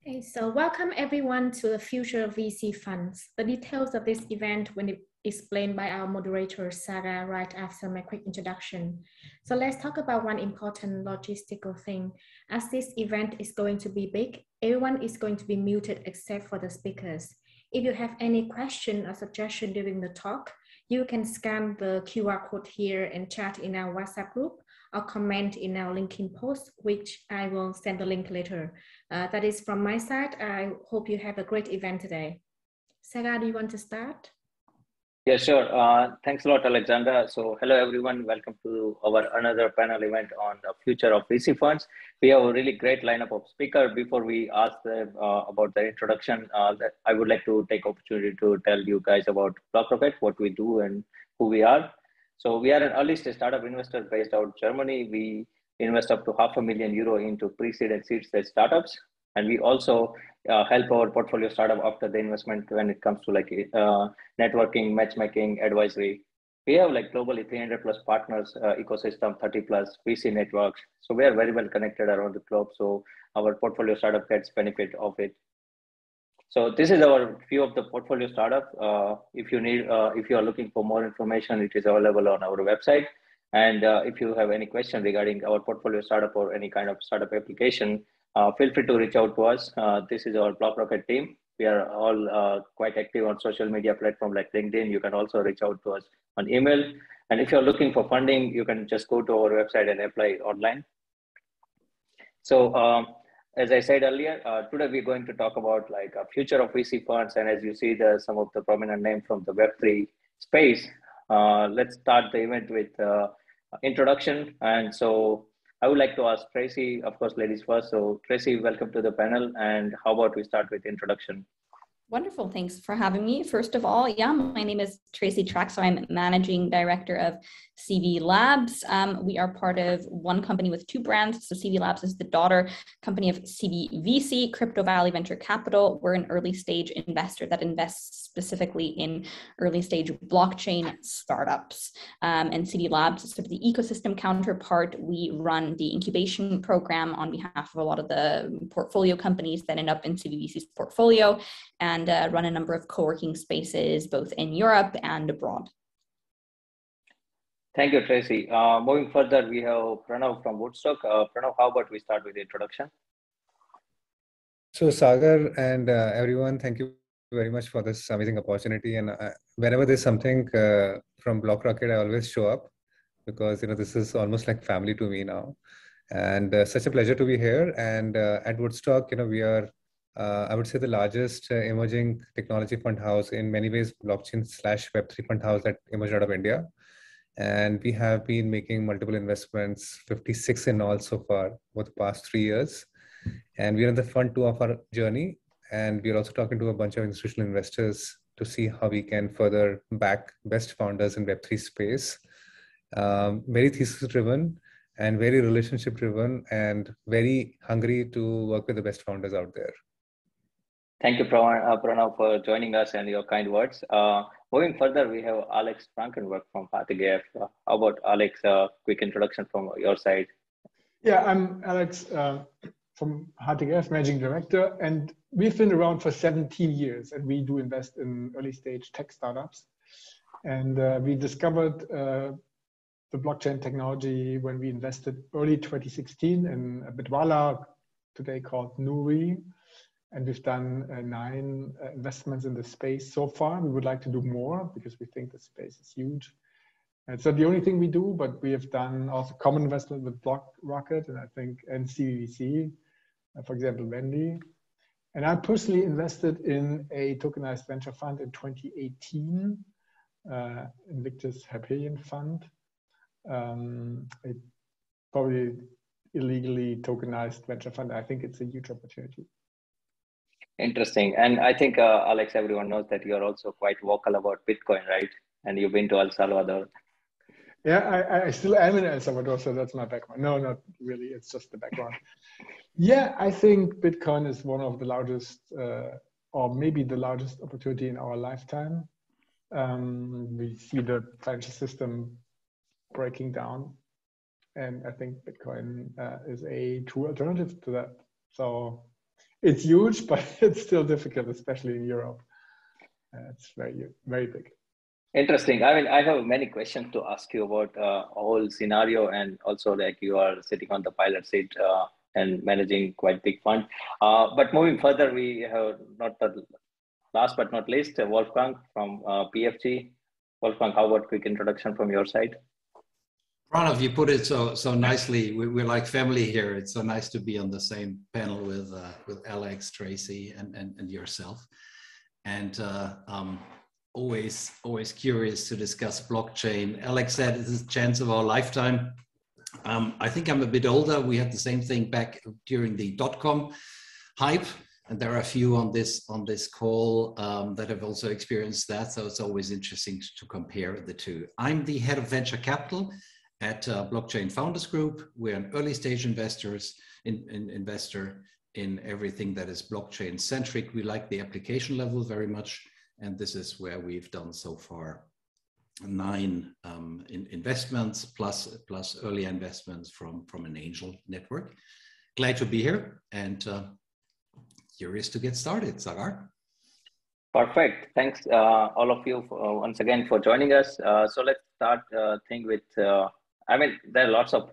Okay, so welcome everyone to the Future of VC Funds. The details of this event will be explained by our moderator, Sarah, right after my quick introduction. So let's talk about one important logistical thing. As this event is going to be big, everyone is going to be muted except for the speakers. If you have any question or suggestion during the talk, you can scan the QR code here and chat in our WhatsApp group or comment in our LinkedIn post, which I will send the link later. That is from my side. I hope you have a great event today. Sarah, do you want to start? Yeah, sure. Thanks a lot, Alexandra. So hello, everyone. Welcome to our another panel event on the future of VC funds. We have a really great lineup of speakers. Before we ask them about the introduction, I would like to take opportunity to tell you guys about BlockRocket, what we do and who we are. So we are an early stage startup investor based out of Germany. We invest up to €500,000 into pre-seed and seed stage startups. And we also help our portfolio startup after the investment when it comes to like networking, matchmaking, advisory. We have like globally 300 plus partners, ecosystem, 30 plus VC networks. So we are very well connected around the globe. So our portfolio startup gets benefit of it. So this is our view of the portfolio startup. If you are looking for more information, it is available on our website. And if you have any question regarding our portfolio startup or any kind of startup application, feel free to reach out to us. This is our BlockRocket team. We are all quite active on social media platform like LinkedIn. You can also reach out to us on email. And if you're looking for funding, you can just go to our website and apply online. So as I said earlier, today we're going to talk about like a future of VC funds. And as you see, there's some of the prominent names from the Web3 space. Let's start the event with introduction. And so I would like to ask Tracy, of course, ladies first. So Tracy, welcome to the panel. And how about we start with introduction? Wonderful. Thanks for having me. First of all, my name is Tracy Track. So I'm managing director of CV Labs. We are part of one company with two brands. So CV Labs is the daughter company of CV VC, Crypto Valley Venture Capital. We're an early stage investor that invests specifically in early stage blockchain startups. And CV Labs is sort of the ecosystem counterpart. We run the incubation program on behalf of a lot of the portfolio companies that end up in CV VC's portfolio, and run a number of co-working spaces both in Europe and abroad. Thank you, Tracy. Moving further, we have Pranav from Woodstock. Pranav, how about we start with the introduction? So Sagar and everyone, thank you very much for this amazing opportunity. And whenever there's something from BlockRocket, I always show up because this is almost like family to me now. And such a pleasure to be here. And at Woodstock, we are I would say the largest emerging technology fund house, in many ways blockchain / Web3 fund house that emerged out of India. And we have been making multiple investments, 56 in all so far over the past 3 years. And we're in the fund 2 of our journey. And we're also talking to a bunch of institutional investors to see how we can further back best founders in Web3 space. Very thesis driven and very relationship driven and very hungry to work with the best founders out there. Thank you, Pranav, for joining us and your kind words. Moving further, we have Alex Frankenberg from HATGF. How about Alex, quick introduction from your side? Yeah, I'm Alex from HATGF, Managing Director, and we've been around for 17 years, and we do invest in early stage tech startups. And we discovered the blockchain technology when we invested early 2016 in Bitwala, today called Nuri. And we've done 9 investments in the space so far. We would like to do more because we think the space is huge. And so the only thing we do, but we have done also common investment with BlockRocket and I think NCVC, for example, Wendy. And I personally invested in a tokenized venture fund in 2018, Invictus Hyperion Fund. A probably illegally tokenized venture fund. I think it's a huge opportunity. Interesting. And I think, Alex, everyone knows that you're also quite vocal about Bitcoin, right? And you've been to El Salvador. Yeah, I still am in El Salvador, so that's my background. No, not really. It's just the background. Yeah, I think Bitcoin is one of the largest, or maybe the largest opportunity in our lifetime. We see the financial system breaking down. And I think Bitcoin is a true alternative to that. So it's huge, but it's still difficult, especially in Europe. It's very, very big. Interesting. I mean, I have many questions to ask you about a whole scenario, and also like you are sitting on the pilot seat and managing quite big fund. But moving further, we have not the last but not least, Wolfgang from PFG. Wolfgang, how about quick introduction from your side? Pranav, you put it so nicely. We're like family here. It's so nice to be on the same panel with Alex, Tracy, and yourself. And always curious to discuss blockchain. Alex said this is a chance of our lifetime. I think I'm a bit older. We had the same thing back during the .com hype, and there are a few on this call that have also experienced that. So it's always interesting to compare the two. I'm the head of venture capital at Blockchain Founders Group. We're an early stage investor in everything that is blockchain centric. We like the application level very much. And this is where we've done so far 9 investments plus early investments from an angel network. Glad to be here and curious to get started, Sagar. Perfect. Thanks all of you once again for joining us. So let's start thing with, I mean, there are lots of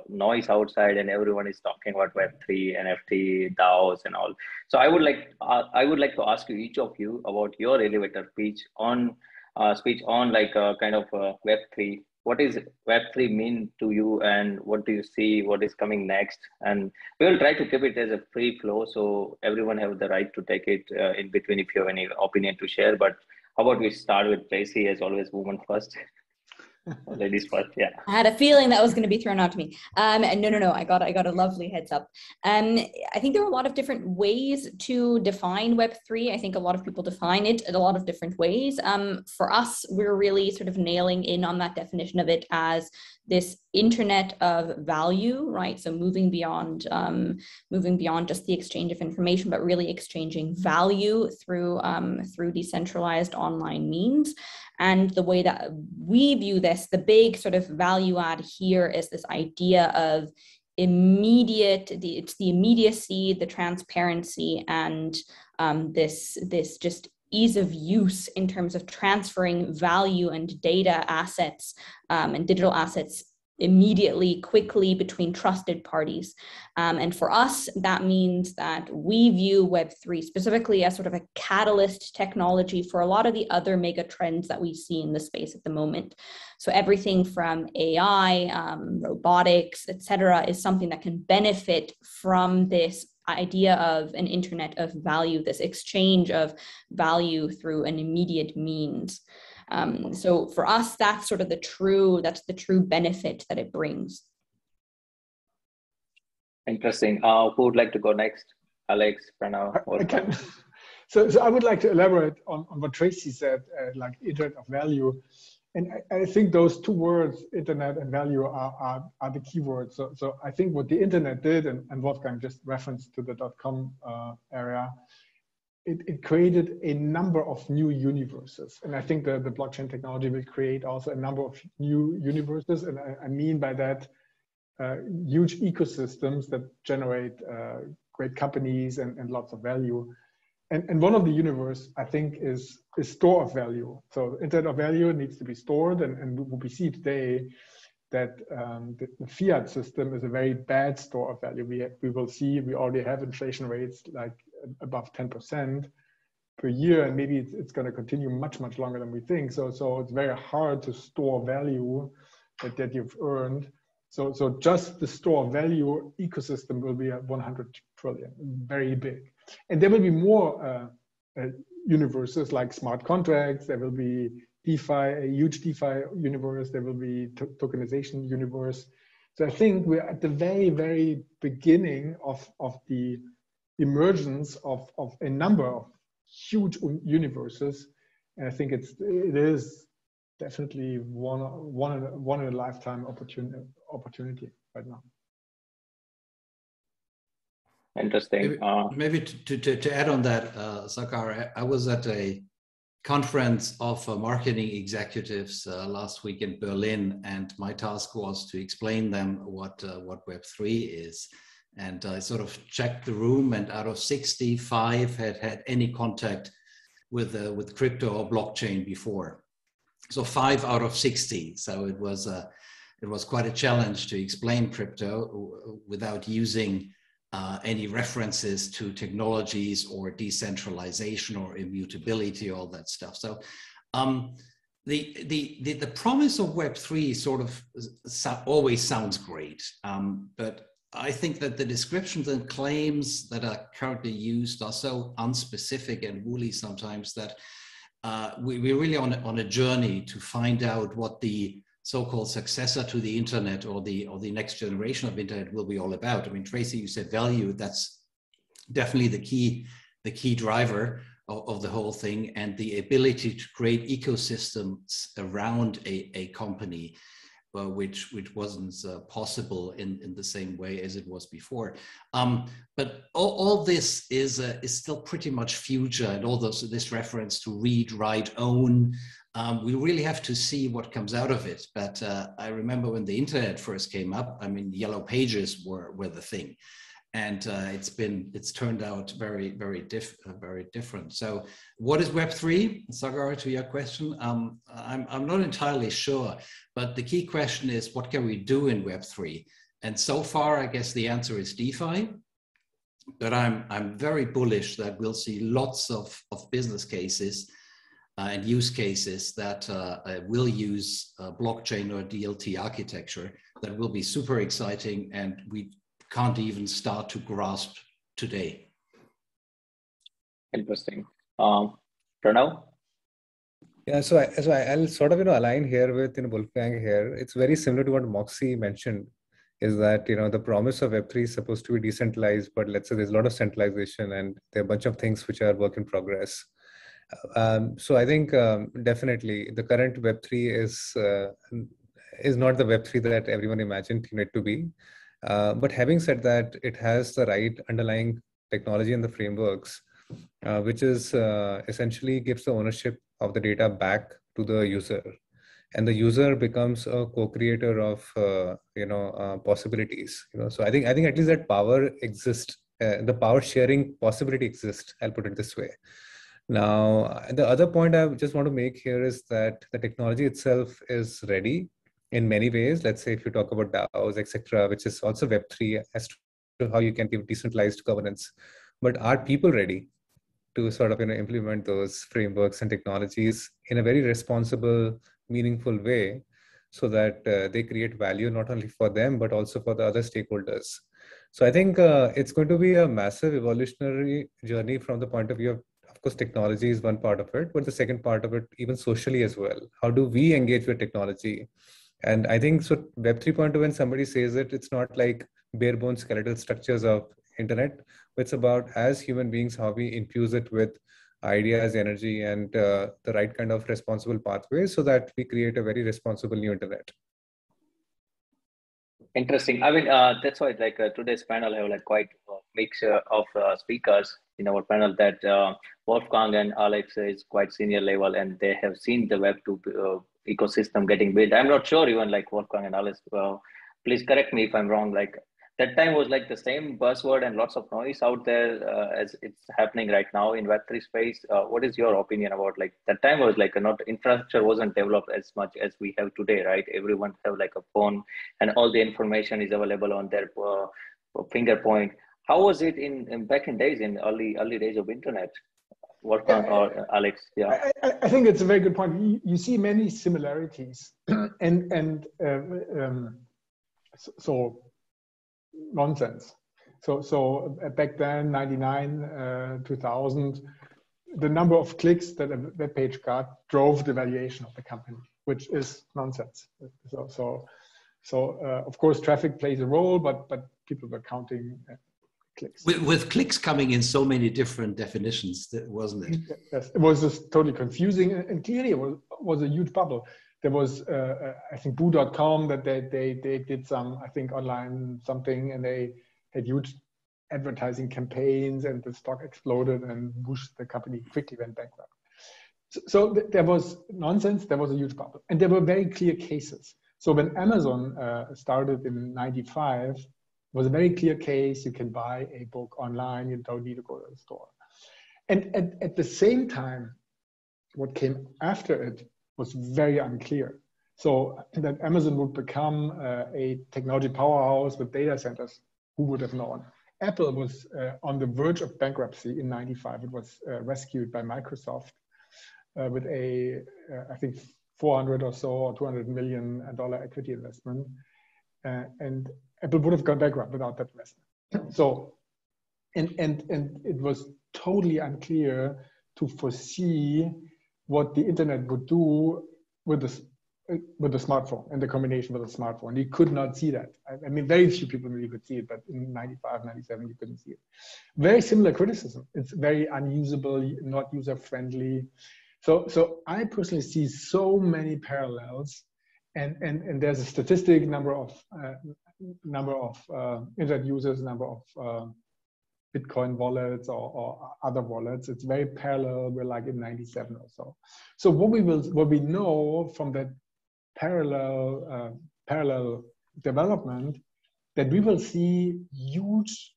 noise outside and everyone is talking about Web3, NFT, DAOs and all. So I would like to ask you, each of you, about your elevator speech on like kind of Web3. What is Web3 mean to you, and what do you see? What is coming next? And we will try to keep it as a free flow, so everyone have the right to take it in between if you have any opinion to share. But how about we start with Tracy, as always, woman first. Ladies first, yeah. I had a feeling that was going to be thrown out to me. No. I got a lovely heads up. I think there are a lot of different ways to define Web3. I think a lot of people define it in a lot of different ways. For us, we're really sort of nailing in on that definition of it as this internet of value, right? So moving beyond just the exchange of information, but really exchanging value through decentralized online means. And the way that we view this, the big sort of value add here is this idea of it's the immediacy, the transparency, and this just ease of use in terms of transferring value and data assets and digital assets immediately, quickly between trusted parties. And for us, that means that we view Web3 specifically as sort of a catalyst technology for a lot of the other mega trends that we see in the space at the moment. So everything from AI, robotics, etc., is something that can benefit from this idea of an internet of value, this exchange of value through an immediate means. So for us, that's sort of the true benefit that it brings. Interesting. Who would like to go next? Alex, Pranav? I can. So I would like to elaborate on what Tracy said, like internet of value. And I think those two words, internet and value, are the key words. So I think what the internet did, and Wolfgang just referenced to the .com area, it created a number of new universes. And I think the blockchain technology will create also a number of new universes. And I mean by that, huge ecosystems that generate great companies and lots of value. And one of the universe, I think, is store of value. So internet of value needs to be stored. And what we see today, that the fiat system is a very bad store of value. We will see, we already have inflation rates like above 10% per year, and maybe it's going to continue much longer than we think. So it's very hard to store value that you've earned. So just the store of value ecosystem will be at 100 trillion, very big. And there will be more universes like smart contracts. There will be DeFi, a huge DeFi universe. There will be tokenization universe. So I think we're at the very, very beginning of the emergence of a number of huge universes. And I think it is definitely one in a lifetime opportunity right now. Interesting. Maybe to add on that, Sakar, I was at a conference of marketing executives last week in Berlin, and my task was to explain them what Web3 is. And I sort of checked the room, and out of 65 had had any contact with crypto or blockchain before. So 5 out of 60. So it was quite a challenge to explain crypto without using any references to technologies or decentralization or immutability, all that stuff. So the promise of Web3 sort of always sounds great, but I think that the descriptions and claims that are currently used are so unspecific and woolly sometimes that we're really on a journey to find out what the so-called successor to the internet or the next generation of internet will be all about. I mean, Tracy, you said value. That's definitely the key driver of the whole thing, and the ability to create ecosystems around a company. Which wasn't possible in the same way as it was before. But all this is still pretty much future, and all this reference to read, write, own, we really have to see what comes out of it. But I remember when the internet first came up, I mean, yellow pages were the thing. And it's turned out very different. So what is Web3? Sagar, to your question, I'm not entirely sure, but the key question is, what can we do in Web3? And so far, I guess the answer is DeFi, but I'm very bullish that we'll see lots of business cases and use cases that will use blockchain or DLT architecture that will be super exciting, and we can't even start to grasp today. Interesting. Pranav? Yeah, so I'll sort of align here with Wolfgang here. It's very similar to what Moxie mentioned, is that the promise of Web3 is supposed to be decentralized, but let's say there's a lot of centralization and there are a bunch of things which are work in progress. So I think definitely the current Web3 is not the Web3 that everyone imagined it to be. But having said that, it has the right underlying technology and the frameworks, which is essentially gives the ownership of the data back to the user, and the user becomes a co-creator of possibilities. So I think at least that power exists. The power sharing possibility exists. I'll put it this way. Now, the other point I just want to make here is that the technology itself is ready. In many ways, let's say if you talk about DAOs, etc., which is also Web3 as to how you can give decentralized governance. But are people ready to sort of implement those frameworks and technologies in a very responsible, meaningful way, so that they create value not only for them but also for the other stakeholders? So I think it's going to be a massive evolutionary journey from the point of view of course, technology is one part of it, but the second part of it, even socially as well. How do we engage with technology? And I think so Web 3.0, when somebody says it, it's not like bare bones skeletal structures of internet. It's about, as human beings, how we infuse it with ideas, energy, and the right kind of responsible pathways so that we create a very responsible new internet. Interesting. I mean, that's why today's panel have quite a mixture of speakers in our panel. That Wolfgang and Alex is quite senior level, and they have seen the Web 2 ecosystem getting built. I'm not sure even Wolfgang and Alex. Please correct me if I'm wrong. That time was the same buzzword and lots of noise out there as it's happening right now in Web3 space. What is your opinion about that time was not infrastructure wasn't developed as much as we have today, right? Everyone have a phone and all the information is available on their finger point. How was it in back in days, in early days of internet? Wolfgang or Alex? Yeah, I think it's a very good point. You see many similarities, so nonsense. So back then, 99, 2000, the number of clicks that a web page got drove the valuation of the company, which is nonsense. So of course, traffic plays a role, but people were counting clicks. With clicks coming in so many different definitions, wasn't it? Yes, it was just totally confusing, and clearly it was a huge bubble. There was, I think, boo.com that they did some, I think, online something, and they had huge advertising campaigns, and the stock exploded, and whoosh, the company quickly went bankrupt. So there was nonsense. There was a huge bubble, and there were very clear cases. So when Amazon started in '95, was a very clear case. You can buy a book online. You don't need to go to the store. And at the same time, what came after it was very unclear. So that Amazon would become a technology powerhouse with data centers, who would have known? Apple was on the verge of bankruptcy in '95. It was rescued by Microsoft with a, I think, 400 or so, or $200 million equity investment. And Apple would have gone bankrupt without that investment. So, and it was totally unclear to foresee what the internet would do with the smartphone and the combination with the smartphone. You could not see that. I mean, very few people really could see it, but in '95, '97, you couldn't see it. Very similar criticism. It's very unusable, not user-friendly. So I personally see so many parallels, and there's a statistic number of internet users, number of Bitcoin wallets or other wallets. It's very parallel. We're like in '97 or so. So what we know from that parallel development, that we will see huge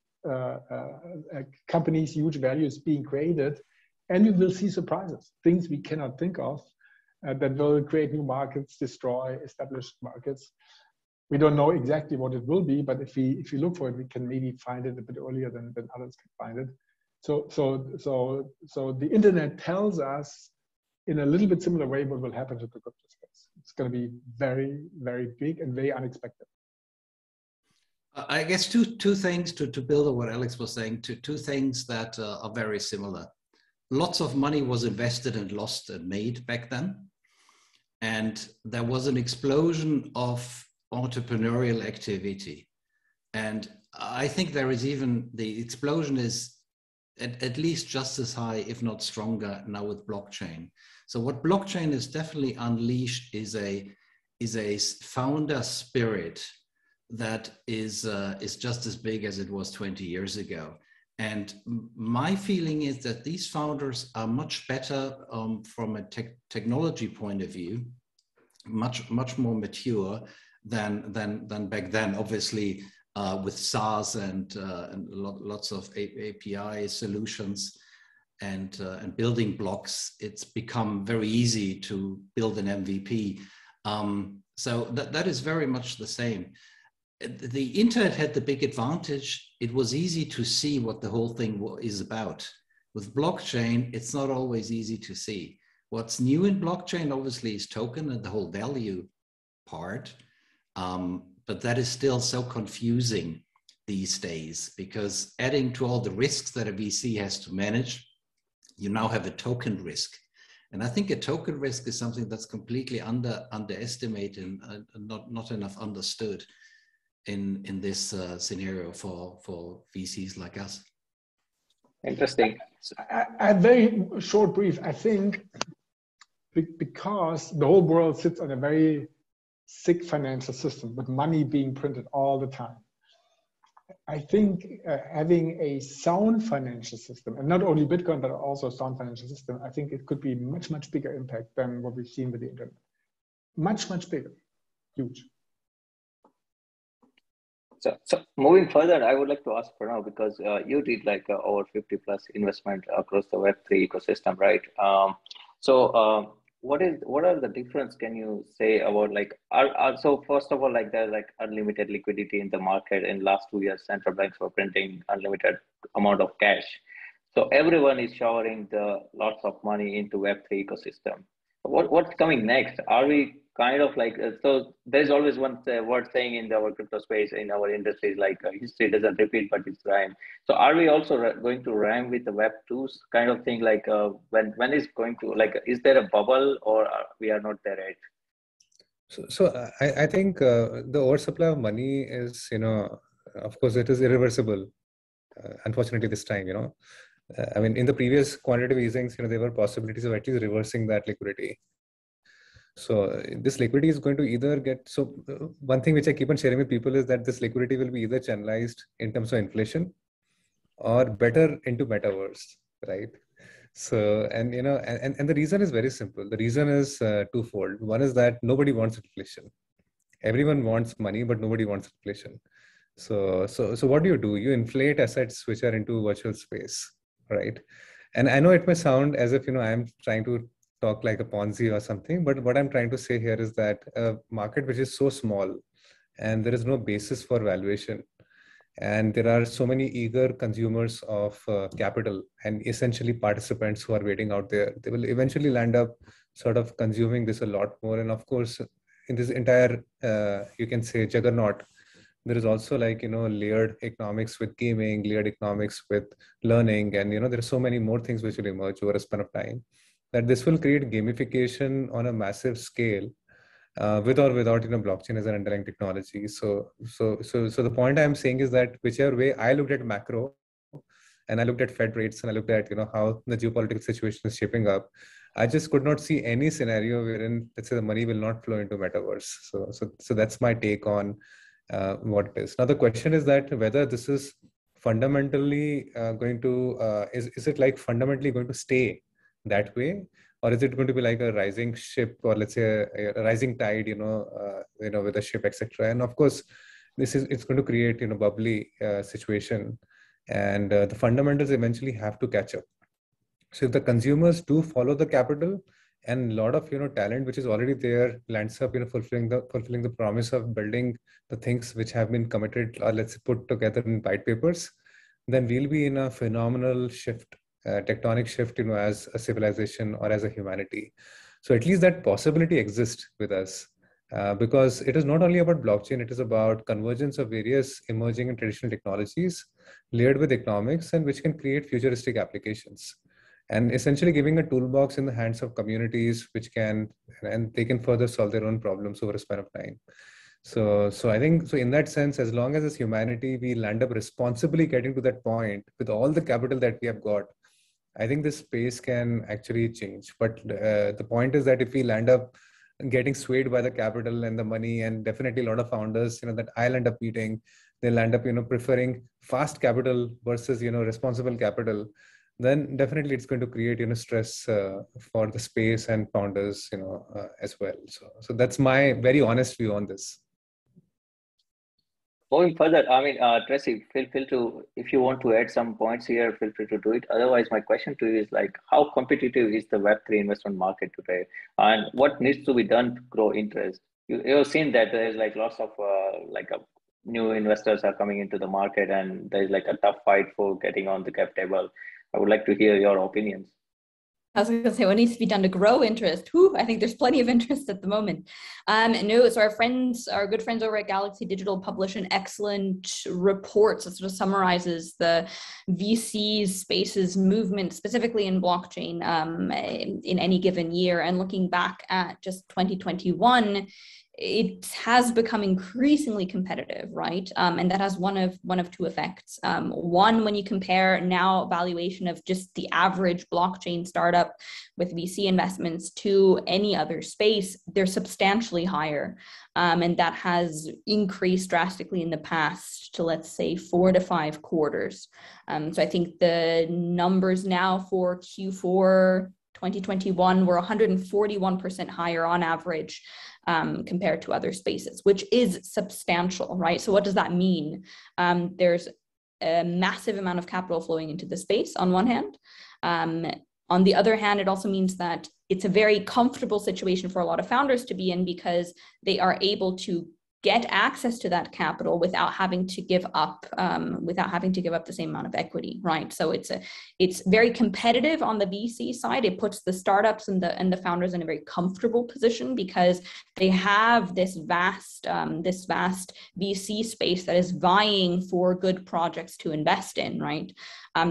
companies, huge values being created, and we will see surprises, things we cannot think of, that will create new markets, destroy established markets. We don't know exactly what it will be, but if we look for it, we can maybe find it a bit earlier than others can find it. So the internet tells us in a little bit similar way what will happen to the crypto space. It's going to be very, very big and very unexpected. I guess two things to build on what Alex was saying. Two things that are very similar. Lots of money was invested and lost and made back then, and there was an explosion of entrepreneurial activity. And I think there is even, the explosion is at least just as high, if not stronger now with blockchain. So what blockchain is definitely unleashed is a founder spirit that is just as big as it was 20 years ago. And my feeling is that these founders are much better from a technology point of view, much more mature than back then. Obviously, with SaaS and lots of API solutions and building blocks, it's become very easy to build an MVP. So that is very much the same. The internet had the big advantage. It was easy to see what the whole thing is about. With blockchain, it's not always easy to see. What's new in blockchain, obviously, is token and the whole value part. But that is still so confusing these days, because adding to all the risks that a VC has to manage, you now have a token risk. And I think a token risk is something that's completely underestimated and not enough understood in this scenario for VCs like us. Interesting. A very short brief. I think because the whole world sits on a very sick financial system with money being printed all the time, I think having a sound financial system, and not only Bitcoin, but also a sound financial system, I think it could be much bigger impact than what we've seen with the internet. Much bigger, huge. So moving further, I would like to ask Pranav, because you did like over 50 plus investment across the Web3 ecosystem, right? What are the difference? Can you say about like, so first of all, like there's like unlimited liquidity in the market. In last 2 years, central banks were printing unlimited amount of cash. So everyone is showering the lots of money into Web3 ecosystem. What's coming next? Are we kind of like, so there's always one word saying in our crypto space, in our industry, like history doesn't repeat, but it's rhyme. So are we also going to rhyme with the Web2s kind of thing? Like when is going to, like, is there a bubble or we are not there yet? So I think the oversupply of money is, of course, it is irreversible. Unfortunately, this time, I mean, in the previous quantitative easings, there were possibilities of at least reversing that liquidity. So this liquidity is going to either get, so one thing which I keep on sharing with people is that this liquidity will be either channelized in terms of inflation or better into metaverse, right? So, and the reason is very simple. The reason is twofold. One is that nobody wants inflation. Everyone wants money, but nobody wants inflation. So what do? You inflate assets which are into virtual space, right? And I know it may sound as if, I'm trying to talk like a Ponzi or something, but what I'm trying to say here is that a market which is so small and there is no basis for valuation, and there are so many eager consumers of capital and essentially participants who are waiting out there, they will eventually land up sort of consuming this a lot more. And of course, in this entire, you can say, juggernaut, there is also layered economics with gaming, layered economics with learning, and there are so many more things which will emerge over a span of time, that this will create gamification on a massive scale, with or without blockchain as an underlying technology. So the point I'm saying is that whichever way I looked at macro, and I looked at Fed rates, and I looked at how the geopolitical situation is shaping up, I just could not see any scenario wherein, let's say, the money will not flow into metaverse. So that's my take on what it is. Now the question is that whether this is fundamentally going to is it like fundamentally going to stay that way, or is it going to be like a rising ship, or let's say a rising tide, with a ship, etc. And of course, it's going to create bubbly situation, and the fundamentals eventually have to catch up. So if the consumers do follow the capital, and a lot of talent which is already there lands up fulfilling the promise of building the things which have been committed, or let's say put together in white papers, then we'll be in a phenomenal shift, tectonic shift, as a civilization or as a humanity. So at least that possibility exists with us, because it is not only about blockchain, it is about convergence of various emerging and traditional technologies layered with economics, and which can create futuristic applications, and essentially giving a toolbox in the hands of communities which can, and they can further solve their own problems over a span of time. So I think, so in that sense, as long as humanity, we land up responsibly getting to that point with all the capital that we have got, I think this space can actually change. But the point is that if we land up getting swayed by the capital and the money, and definitely a lot of founders, that I'll end up meeting, they'll end up, preferring fast capital versus, responsible capital, then definitely it's going to create, stress for the space and founders, as well. So that's my very honest view on this. Going further, I mean, Tracy, feel to, if you want to add some points here, feel free to do it. Otherwise, my question to you is like, how competitive is the Web3 investment market today, and what needs to be done to grow interest? You've seen that there's like lots of new investors are coming into the market, and there's like a tough fight for getting on the cap table. I would like to hear your opinions. I was going to say, what needs to be done to grow interest? I think there's plenty of interest at the moment. No, so our good friends over at Galaxy Digital publish an excellent report that sort of summarizes the VC space's movement, specifically in blockchain, in any given year. And looking back at just 2021, it has become increasingly competitive, right? And that has one of two effects. One, when you compare now valuation of just the average blockchain startup with VC investments to any other space, they're substantially higher. And that has increased drastically in the past to, let's say, 4 to 5 quarters. So I think the numbers now for Q4 2021 were 141% higher on average compared to other spaces, which is substantial, right? So what does that mean? There's a massive amount of capital flowing into the space on one hand. On the other hand, it also means that it's a very comfortable situation for a lot of founders to be in, because they are able to get access to that capital without having to give up the same amount of equity, right? So it's very competitive on the VC side. It puts the startups and the founders in a very comfortable position, because they have this vast VC space that is vying for good projects to invest in, right?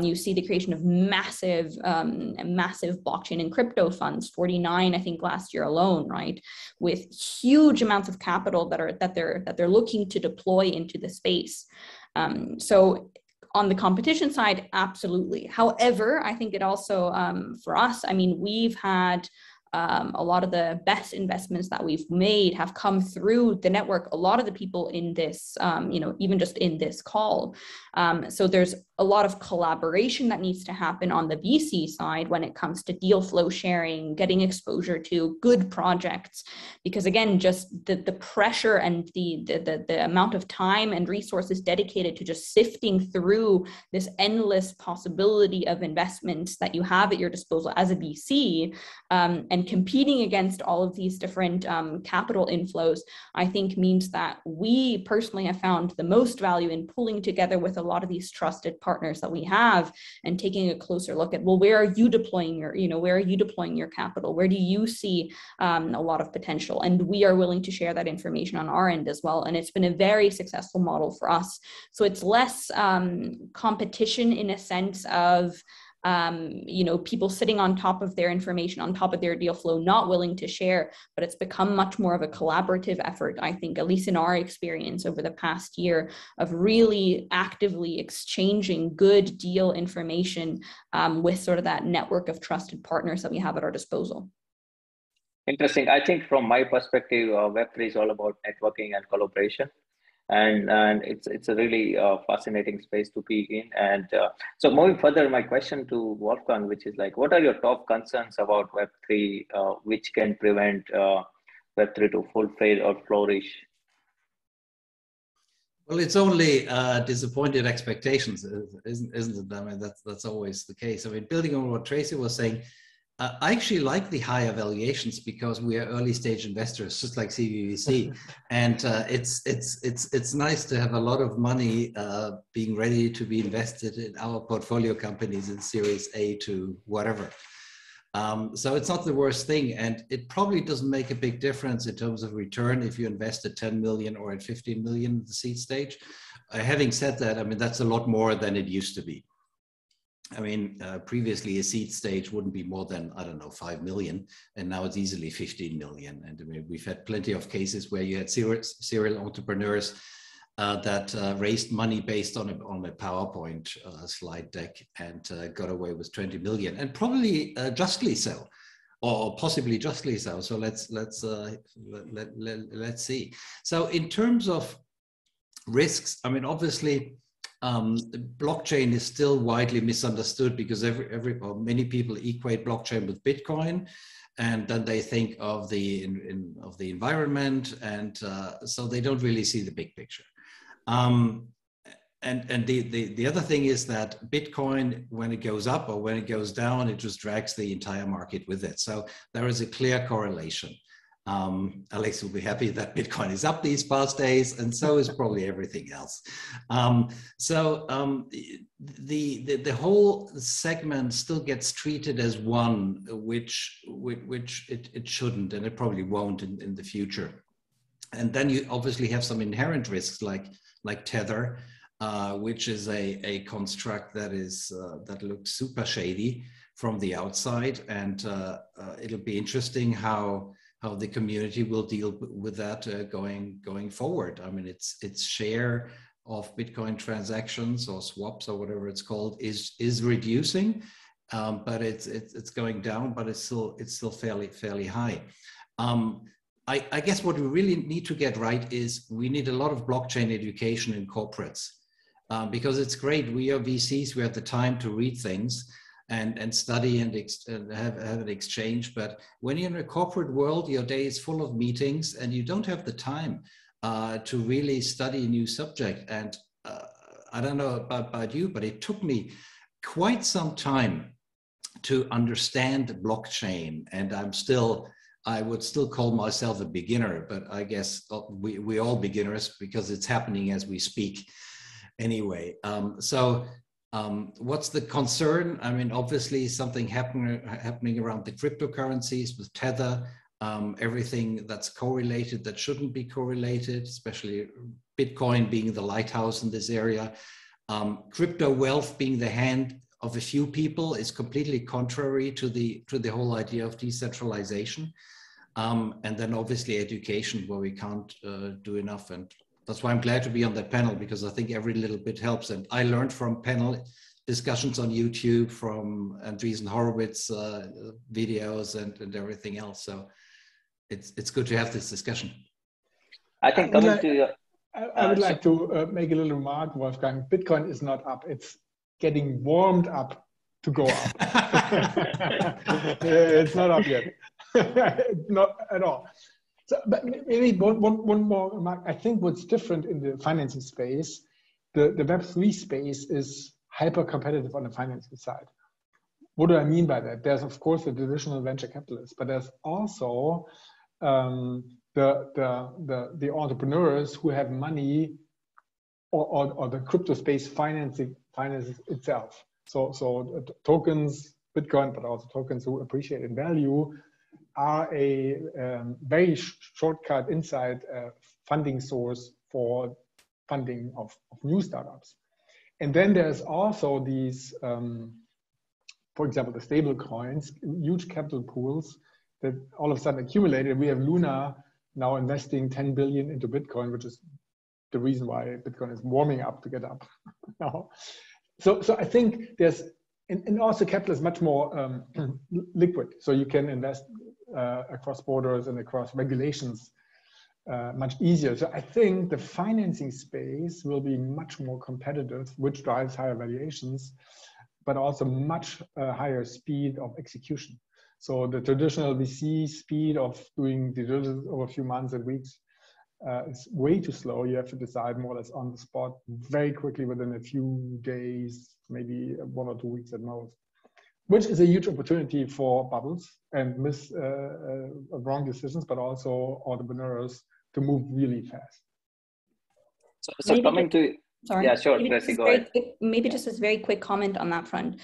You see the creation of massive blockchain and crypto funds, 49, I think, last year alone, right? With huge amounts of capital that they're looking to deploy into the space. So on the competition side, absolutely. However, I think it also, for us, I mean, we've had a lot of the best investments that we've made have come through the network. A lot of the people in this, even just in this call. So there's a lot of collaboration that needs to happen on the VC side when it comes to deal flow sharing, getting exposure to good projects, because again, just the pressure and the amount of time and resources dedicated to just sifting through this endless possibility of investments that you have at your disposal as a VC, and competing against all of these different capital inflows, I think means that we personally have found the most value in pulling together with a lot of these trusted partners that we have and taking a closer look at, well, where are you deploying your capital? Where do you see a lot of potential? And we are willing to share that information on our end as well. And it's been a very successful model for us. So it's less competition in a sense of people sitting on top of their information, on top of their deal flow, not willing to share, but it's become much more of a collaborative effort, I think, at least in our experience over the past year, of really actively exchanging good deal information with sort of that network of trusted partners that we have at our disposal. Interesting. I think from my perspective, Web3 is all about networking and collaboration. And it's a really fascinating space to be in. And so moving further, my question to Wolfgang, which is like, what are your top concerns about Web3, which can prevent Web3 to fulfill or flourish? Well, it's only disappointed expectations, isn't it? I mean, that's always the case. I mean, building on what Tracy was saying, I actually like the higher valuations because we are early stage investors, just like CVVC, and it's nice to have a lot of money being ready to be invested in our portfolio companies in Series A to whatever. So it's not the worst thing, and it probably doesn't make a big difference in terms of return if you invest at 10 million or at 15 million at the seed stage. Having said that, I mean, that's a lot more than it used to be. I mean, previously a seed stage wouldn't be more than, I don't know, 5 million, and now it's easily 15 million. And I mean, we've had plenty of cases where you had serial entrepreneurs that raised money based on a PowerPoint slide deck and got away with 20 million, and probably justly so, or possibly justly so. So let's see. So in terms of risks, I mean, obviously, blockchain is still widely misunderstood because many people equate blockchain with Bitcoin, and then they think of the environment, and so they don't really see the big picture. And the other thing is that Bitcoin, when it goes up or when it goes down, it just drags the entire market with it. So there is a clear correlation. Alex will be happy that Bitcoin is up these past days, and so is probably everything else. The whole segment still gets treated as one, which it shouldn't, and it probably won't in the future. And then you obviously have some inherent risks like Tether, which is a construct that looks super shady from the outside, and it'll be interesting how the community will deal with that going forward. I mean, its share of Bitcoin transactions or swaps or whatever it's called is reducing, but it's going down, but it's still fairly high. I guess what we really need to get right is we need a lot of blockchain education in corporates, because it's great. We are VCs, we have the time to read things and study and have an exchange. But when you're in a corporate world, your day is full of meetings and you don't have the time to really study a new subject. And I don't know about you, but it took me quite some time to understand blockchain. And I would still call myself a beginner, but I guess we all beginners because it's happening as we speak anyway. What's the concern? I mean, obviously something happening around the cryptocurrencies with Tether, everything that's correlated that shouldn't be correlated, especially Bitcoin being the lighthouse in this area. Crypto wealth being the hand of a few people is completely contrary to the whole idea of decentralization. And then obviously education, where we can't do enough. And that's why I'm glad to be on that panel, because I think every little bit helps. And I learned from discussions on YouTube from Andreessen Horowitz videos and everything else. So it's good to have this discussion. I think coming to your, I would like to make a little remark, Wolfgang. Bitcoin is not up. It's getting warmed up to go up. It's not up yet. Not at all. So, but maybe one more remark. I think what's different in the financing space, the Web3 space is hyper competitive on the financing side. What do I mean by that? There's of course the traditional venture capitalists, but there's also the entrepreneurs who have money, or the crypto space finances itself. So tokens, Bitcoin, but also tokens who appreciate in value are a very shortcut inside funding source for funding of new startups. And then there's also these, for example, the stable coins, huge capital pools that all of a sudden accumulated. We have Luna now investing 10 billion into Bitcoin, which is the reason why Bitcoin is warming up to get up now. So I think there's, and also capital is much more liquid. So you can invest across borders and across regulations much easier. So I think the financing space will be much more competitive, which drives higher valuations, but also much higher speed of execution. So the traditional VC speed of doing due diligence over a few months and weeks is way too slow. You have to decide more or less on the spot very quickly within a few days, maybe 1 or 2 weeks at most, which is a huge opportunity for bubbles and wrong decisions, but also entrepreneurs to move really fast. So coming to, sorry. Yeah, sure, Tracy, go ahead. Maybe just a very quick comment on that front.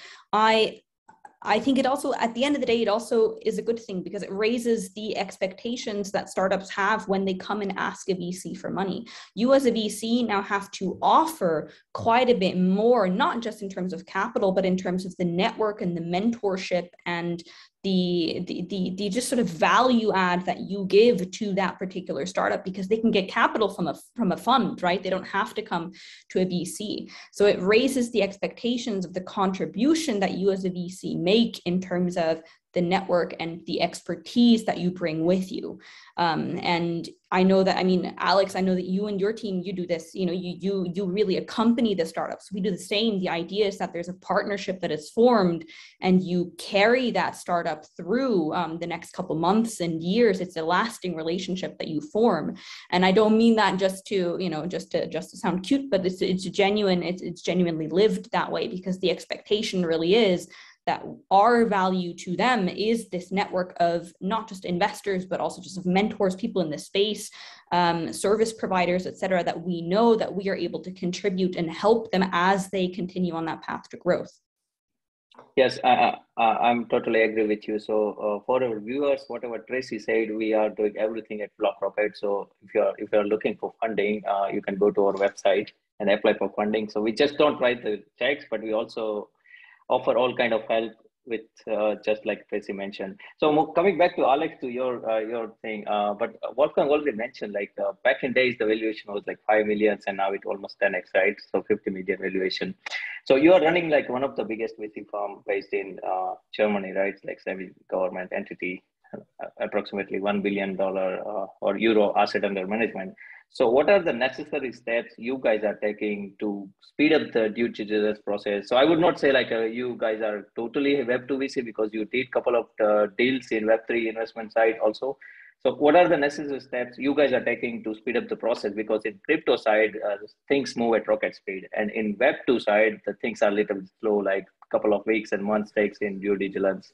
I think it also, at the end of the day, it also is a good thing because it raises the expectations that startups have when they come and ask a VC for money. You as a VC now have to offer quite a bit more, not just in terms of capital, but in terms of the network and the mentorship and the just sort of value add that you give to that particular startup, because they can get capital from a fund, right? They don't have to come to a VC. So it raises the expectations of the contribution that you as a VC make in terms of the network and the expertise that you bring with you. And I know that, I mean, Alex, I know that you and your team, you do this, you know, you really accompany the startups. We do the same. The idea is that there's a partnership that is formed and you carry that startup through the next couple months and years. It's a lasting relationship that you form. And I don't mean that just to, you know, just to sound cute, but it's genuine. It's genuinely lived that way, because the expectation really is that our value to them is this network of not just investors, but also just of mentors, people in the space, service providers, et cetera, that we know that we are able to contribute and help them as they continue on that path to growth. Yes, I'm totally agree with you. So for our viewers, whatever Tracy said, we are doing everything at BlockRocket. So if you're looking for funding, you can go to our website and apply for funding. So we just don't write the checks, but we also offer all kind of help with just like Tracy mentioned. So coming back to Alex, to your thing, but Wolfgang already mentioned, like back in days, the valuation was like 5 million and now it almost 10x, right? So 50 million valuation. So you are running like one of the biggest VC firm based in Germany, right? Like semi-government entity, approximately $1 billion or euro asset under management. So what are the necessary steps you guys are taking to speed up the due diligence process? So I would not say like you guys are totally Web2 VC, because you did a couple of deals in Web3 investment side also. So what are the necessary steps you guys are taking to speed up the process? Because in crypto side, things move at rocket speed. And in Web2 side, the things are a little slow, like a couple of weeks and months takes in due diligence.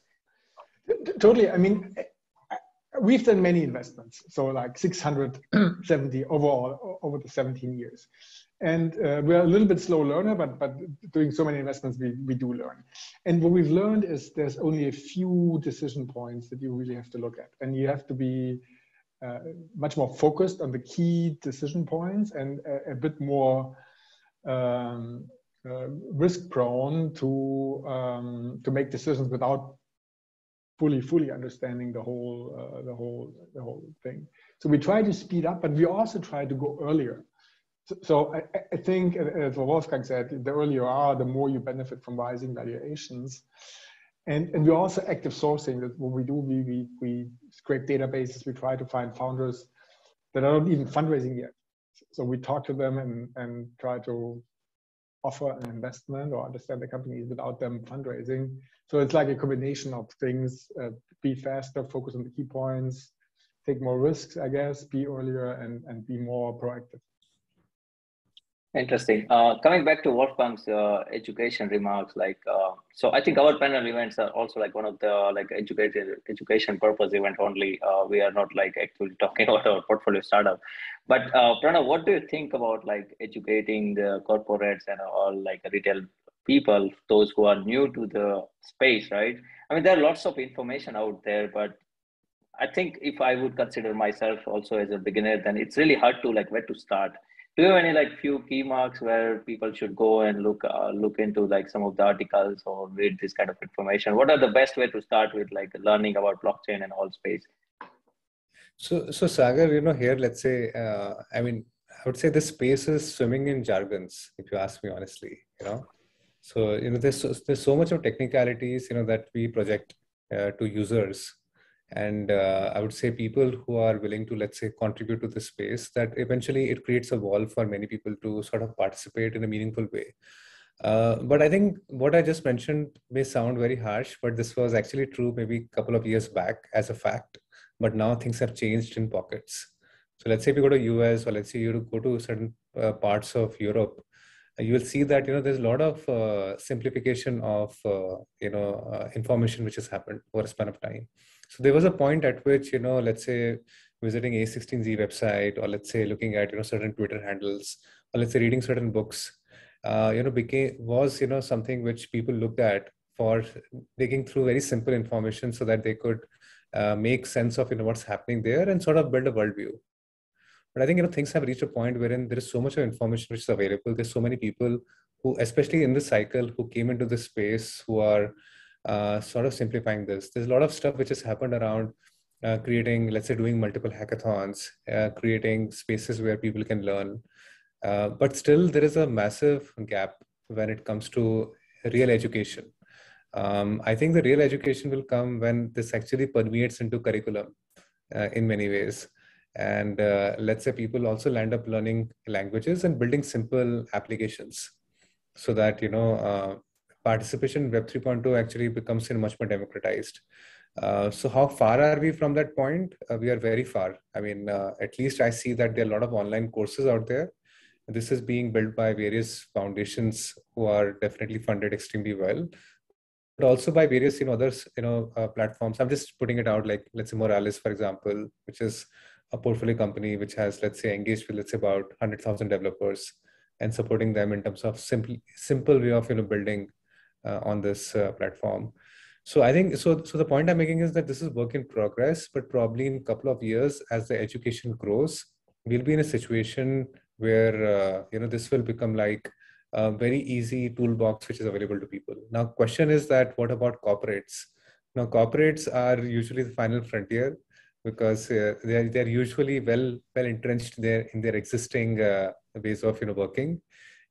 Totally. I mean, we've done many investments, so like 670 overall over the 17 years. And we're a little bit slow learner, but doing so many investments, we do learn. And what we've learned is there's only a few decision points that you really have to look at. And you have to be much more focused on the key decision points and a bit more risk prone to make decisions without fully understanding the whole thing. So we try to speed up, but we also try to go earlier. So I think, as Wolfgang said, the earlier you are, the more you benefit from rising valuations. And we're also active sourcing. That's what we do. We scrape databases. We try to find founders that are not even fundraising yet. So we talk to them and try to offer an investment or understand the companies without them fundraising. So it's like a combination of things, be faster, focus on the key points, take more risks, I guess, be earlier and be more proactive. Interesting. Coming back to Wolfgang's education remarks, so I think our panel events are also like one of the education purpose event only. We are not like actually talking about our portfolio startup. But Pranav, what do you think about like educating the corporates and all like retail people, those who are new to the space, right? I mean, there are lots of information out there, but I think if I would consider myself also as a beginner, then it's really hard to like where to start. Do you have any like few key marks where people should go and look into like some of the articles or read this kind of information? What are the best way to start with like learning about blockchain and all space? So Sagar, here, let's say, I would say this space is swimming in jargons, if you ask me honestly, So, there's so much of technicalities, that we project to users. And I would say people who are willing to, let's say, contribute to the space, that eventually it creates a wall for many people to sort of participate in a meaningful way. But I think what I just mentioned may sound very harsh, but this was actually true maybe a couple of years back as a fact. But now things have changed in pockets. So let's say if you go to US, or let's say you go to certain parts of Europe, you will see that there's a lot of simplification of information which has happened over a span of time. So there was a point at which let's say visiting A16Z website, or let's say looking at certain Twitter handles, or let's say reading certain books, was something which people looked at for digging through very simple information so that they could make sense of what's happening there and sort of build a worldview. But I think things have reached a point wherein there is so much of information which is available. There's so many people who, especially in this cycle, who came into this space, who are sort of simplifying this. There's a lot of stuff which has happened around creating, let's say, doing multiple hackathons, creating spaces where people can learn. But still, there is a massive gap when it comes to real education. I think the real education will come when this actually permeates into curriculum in many ways. And let's say people also land up learning languages and building simple applications so that, participation in Web 3.2 actually becomes much more democratized. So how far are we from that point? We are very far. I mean, at least I see that there are a lot of online courses out there. This is being built by various foundations who are definitely funded extremely well, but also by various others platforms. I'm just putting it out, like let's say Morales, for example, which is a portfolio company which has, let's say, engaged with, let's say, about 100,000 developers and supporting them in terms of simple way of building on this platform. So I think so the point I'm making is that this is work in progress, but probably in a couple of years as the education grows, we'll be in a situation where this will become like a very easy toolbox which is available to people. Now, question is that what about corporates? Now, corporates are usually the final frontier because they're usually well entrenched there in their existing ways of working,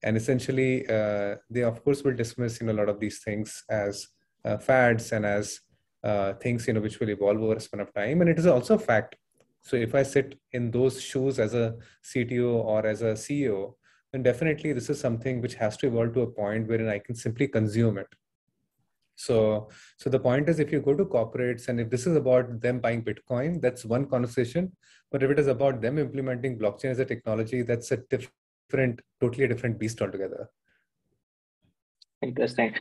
and essentially they of course will dismiss a lot of these things as fads and as things which will evolve over a span of time. And it is also a fact. So if I sit in those shoes as a CTO or as a CEO, then definitely this is something which has to evolve to a point wherein I can simply consume it. So the point is, if you go to corporates and if this is about them buying Bitcoin, that's one conversation. But if it is about them implementing blockchain as a technology, that's a totally different beast altogether. Interesting.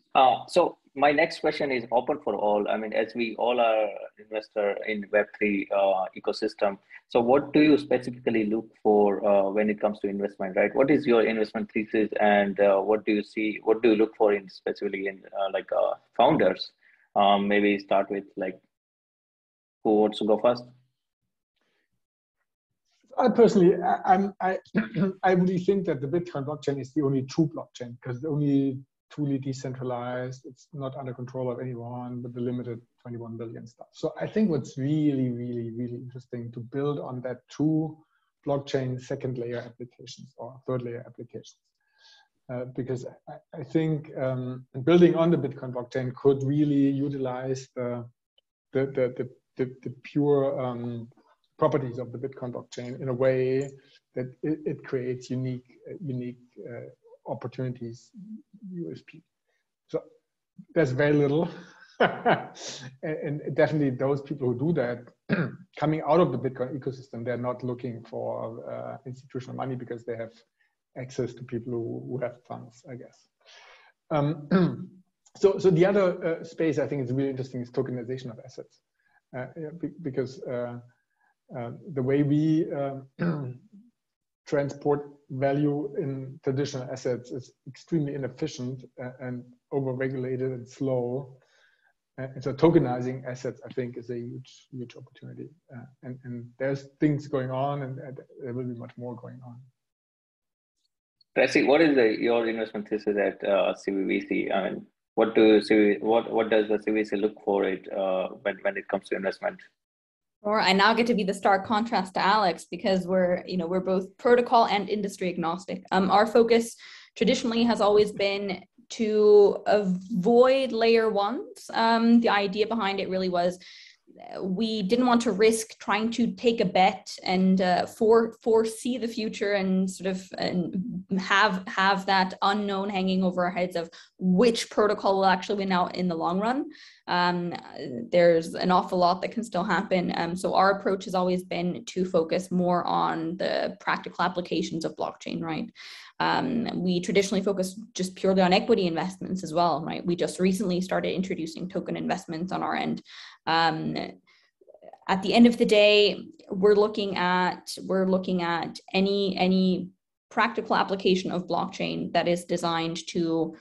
So my next question is open for all. I mean, as we all are investor in Web3 ecosystem, so what do you specifically look for when it comes to investment, right? What is your investment thesis, and what do you look for in specifically in founders? Maybe start with like, who wants to go first? I personally, I really think that the Bitcoin blockchain is the only true blockchain because the only truly decentralized, it's not under control of anyone, but the limited 21 billion stuff. So I think what's really, really, really interesting to build on that true blockchain second layer applications or third layer applications. Because I think building on the Bitcoin blockchain could really utilize the pure properties of the Bitcoin blockchain in a way that it creates unique opportunities, USP. So there's very little, and definitely those people who do that, coming out of the Bitcoin ecosystem, they're not looking for institutional money because they have access to people who have funds, I guess. So the other space I think is really interesting is tokenization of assets, because the way we transport value in traditional assets is extremely inefficient and over-regulated and slow. And so tokenizing assets, I think, is a huge opportunity. And there's things going on, and there will be much more going on. Tracy, what is your investment thesis at CVVC? I mean, what does the CVVC look for it when it comes to investment? Or I now get to be the stark contrast to Alex, because we're both protocol and industry agnostic. Our focus traditionally has always been to avoid layer ones. The idea behind it really was we didn't want to risk trying to take a bet and foresee the future and sort of have that unknown hanging over our heads of which protocol will actually win out in the long run. There's an awful lot that can still happen. So our approach has always been to focus more on the practical applications of blockchain, right? We traditionally focus just purely on equity investments as well, right? We just recently started introducing token investments on our end. At the end of the day, we're looking at any practical application of blockchain that is designed to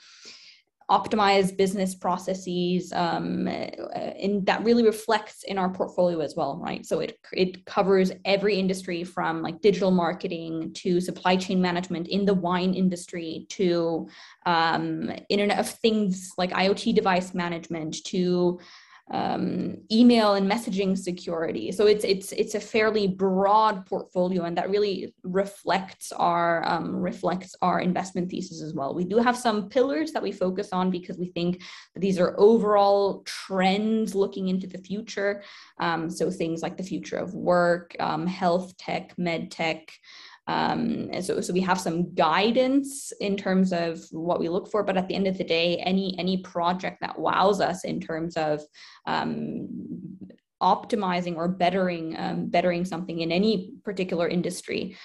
optimize business processes, and that really reflects in our portfolio as well, right? So it covers every industry from like digital marketing to supply chain management in the wine industry to Internet of Things like IoT device management to email and messaging security. So it's a fairly broad portfolio, and that really reflects our investment thesis as well. We do have some pillars that we focus on because we think that these are overall trends looking into the future. So things like the future of work, health tech, med tech. So we have some guidance in terms of what we look for, but at the end of the day, any project that wows us in terms of optimizing or bettering something in any particular industry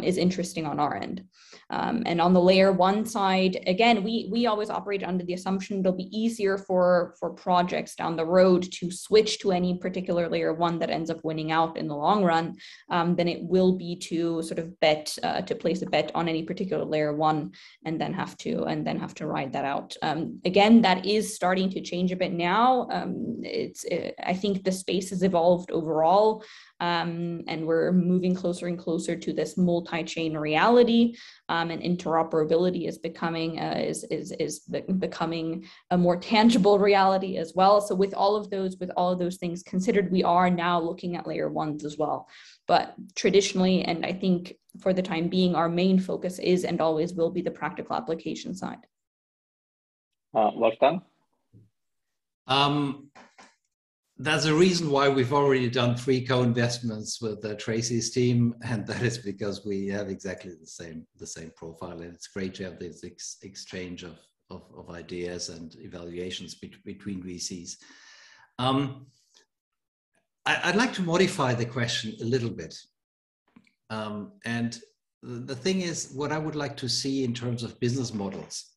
is interesting on our end. And on the layer one side, again, we always operate under the assumption it'll be easier for projects down the road to switch to any particular layer one that ends up winning out in the long run than it will be to sort of to place a bet on any particular layer one and then have to ride that out. Again, that is starting to change a bit now. I think the space has evolved overall, and we're moving closer and closer to this multi-chain reality, and interoperability is becoming becoming a more tangible reality as well. So with all of those things considered, we are now looking at layer ones as well. But traditionally, and I think for the time being, our main focus is and always will be the practical application side. Wolfgang? There's a reason why we've already done 3 co-investments with Tracy's team, and that is because we have exactly the same profile, and it's great to have this exchange of ideas and evaluations between VCs. I'd like to modify the question a little bit, and the thing is, what I would like to see in terms of business models,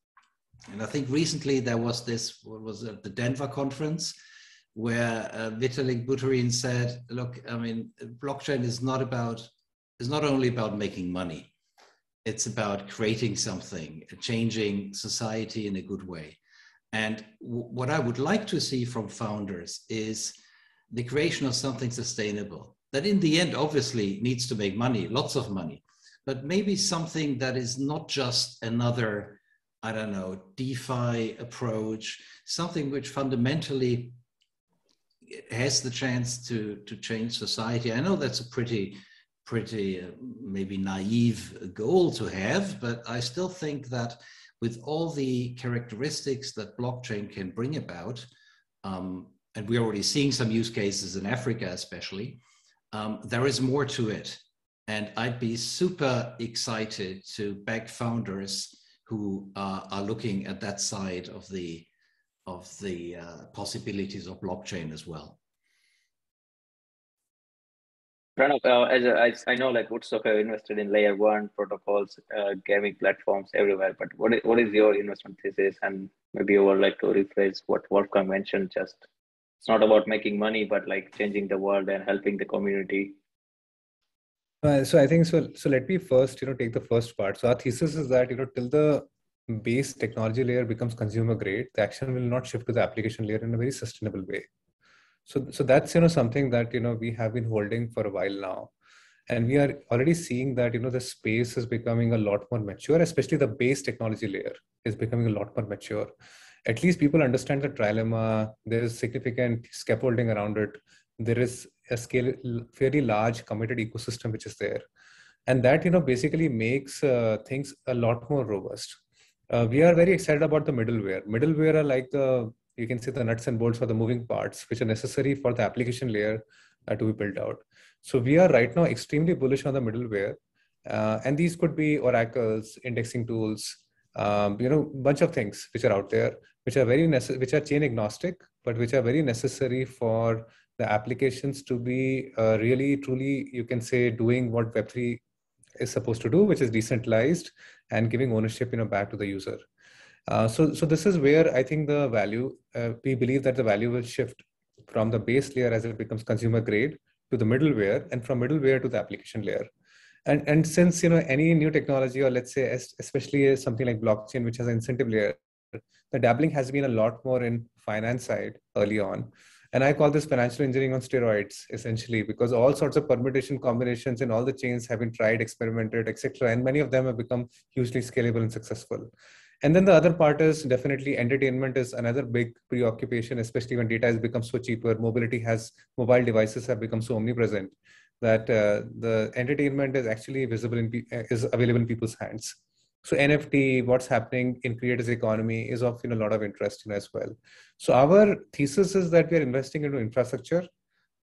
and I think recently there was this, what was it, the Denver conference, where Vitalik Buterin said, look, I mean, blockchain is not only about making money, it's about creating something, changing society in a good way. And what I would like to see from founders is the creation of something sustainable that in the end obviously needs to make money, lots of money, but maybe something that is not just another, I don't know, DeFi approach, something which fundamentally has the chance to change society. I know that's a pretty pretty maybe naive goal to have, but I still think that with all the characteristics that blockchain can bring about, and we're already seeing some use cases in Africa especially, there is more to it. And I'd be super excited to back founders who are looking at that side of the possibilities of blockchain as well. Pranav, as I know, like Woodstock have invested in layer 1 protocols, gaming platforms everywhere. But what is your investment thesis? And maybe you would like to rephrase what Wolfgang mentioned. Just it's not about making money, but like changing the world and helping the community. So I think so. So let me first, take the first part. So our thesis is that till the base technology layer becomes consumer grade, the action will not shift to the application layer in a very sustainable way. So that's something that we have been holding for a while now, and we are already seeing that the space is becoming a lot more mature, especially the base technology layer is becoming a lot more mature. At least people understand the trilemma. There is significant scaffolding around it. There is a fairly large committed ecosystem which is there, and that basically makes things a lot more robust. We are very excited about the middleware. Middleware are like you can say the nuts and bolts or the moving parts which are necessary for the application layer to be built out. So we are right now extremely bullish on the middleware, and these could be oracles, indexing tools, bunch of things which are out there, which are which are chain agnostic, but which are very necessary for the applications to be really, truly, you can say, doing what Web3 is supposed to do, which is decentralized and giving ownership, back to the user. So this is where I think the value, we believe that the value will shift from the base layer as it becomes consumer grade to the middleware, and from middleware to the application layer. And since, any new technology, or let's say, especially something like blockchain, which has an incentive layer, the dabbling has been a lot more in finance side early on. And I call this financial engineering on steroids, essentially, because all sorts of permutation combinations in all the chains have been tried, experimented, etc. And many of them have become hugely scalable and successful. And then the other part is definitely entertainment is another big preoccupation, especially when data has become so cheaper. Mobile devices have become so omnipresent that the entertainment is actually is available in people's hands. So NFT, what's happening in creators economy is of a lot of interest as well. So our thesis is that we are investing into infrastructure,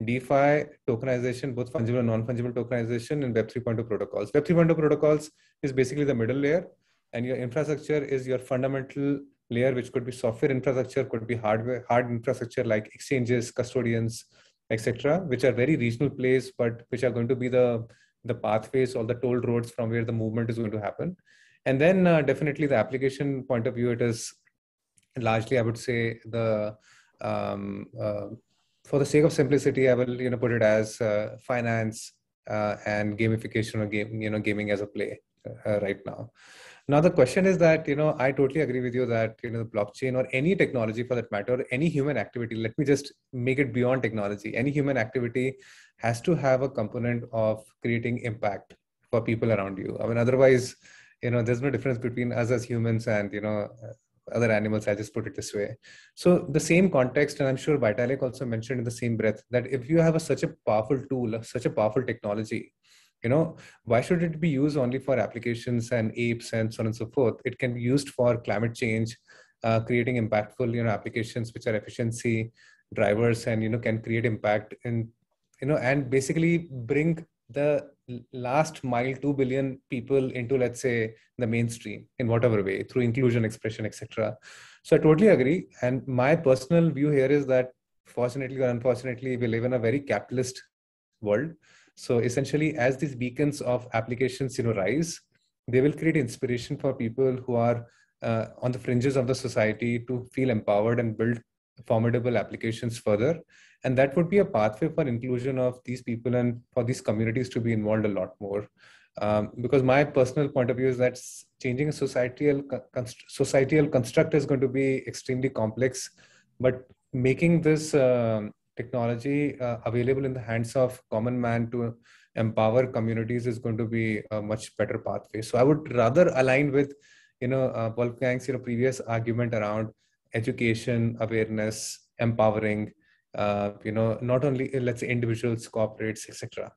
DeFi, tokenization, both fungible and non-fungible tokenization, and Web 3.0 protocols. Web 3.0 protocols is basically the middle layer, and your infrastructure is your fundamental layer, which could be software infrastructure, could be hard infrastructure like exchanges, custodians, etc., which are very regional plays, but which are going to be the pathways or the toll roads from where the movement is going to happen. And then definitely the application point of view, it is largely, I would say, the for the sake of simplicity, I will put it as finance and gamification or gaming as a play right now. Now the question is that I totally agree with you that the blockchain or any technology for that matter, any human activity, let me just make it beyond technology. Any human activity has to have a component of creating impact for people around you. I mean, otherwise, there's no difference between us as humans and other animals. I just put it this way. So the same context, and I'm sure Vitalik also mentioned in the same breath, that if you have such a powerful tool, such a powerful technology, why should it be used only for applications and apes and so on and so forth? It can be used for climate change, creating impactful applications which are efficiency drivers, and can create impact in and basically bring the last mile 2 billion people into, let's say, the mainstream in whatever way, through inclusion, expression, etc. So I totally agree. And my personal view here is that fortunately or unfortunately, we live in a very capitalist world. So essentially, as these beacons of applications rise, they will create inspiration for people who are on the fringes of the society to feel empowered and build formidable applications further. And that would be a pathway for inclusion of these people and for these communities to be involved a lot more. Because my personal point of view is that changing a societal construct is going to be extremely complex, but making this technology available in the hands of common man to empower communities is going to be a much better pathway. So I would rather align with Wolfgang's previous argument around education, awareness, empowering not only, let's say, individuals, corporates, etc.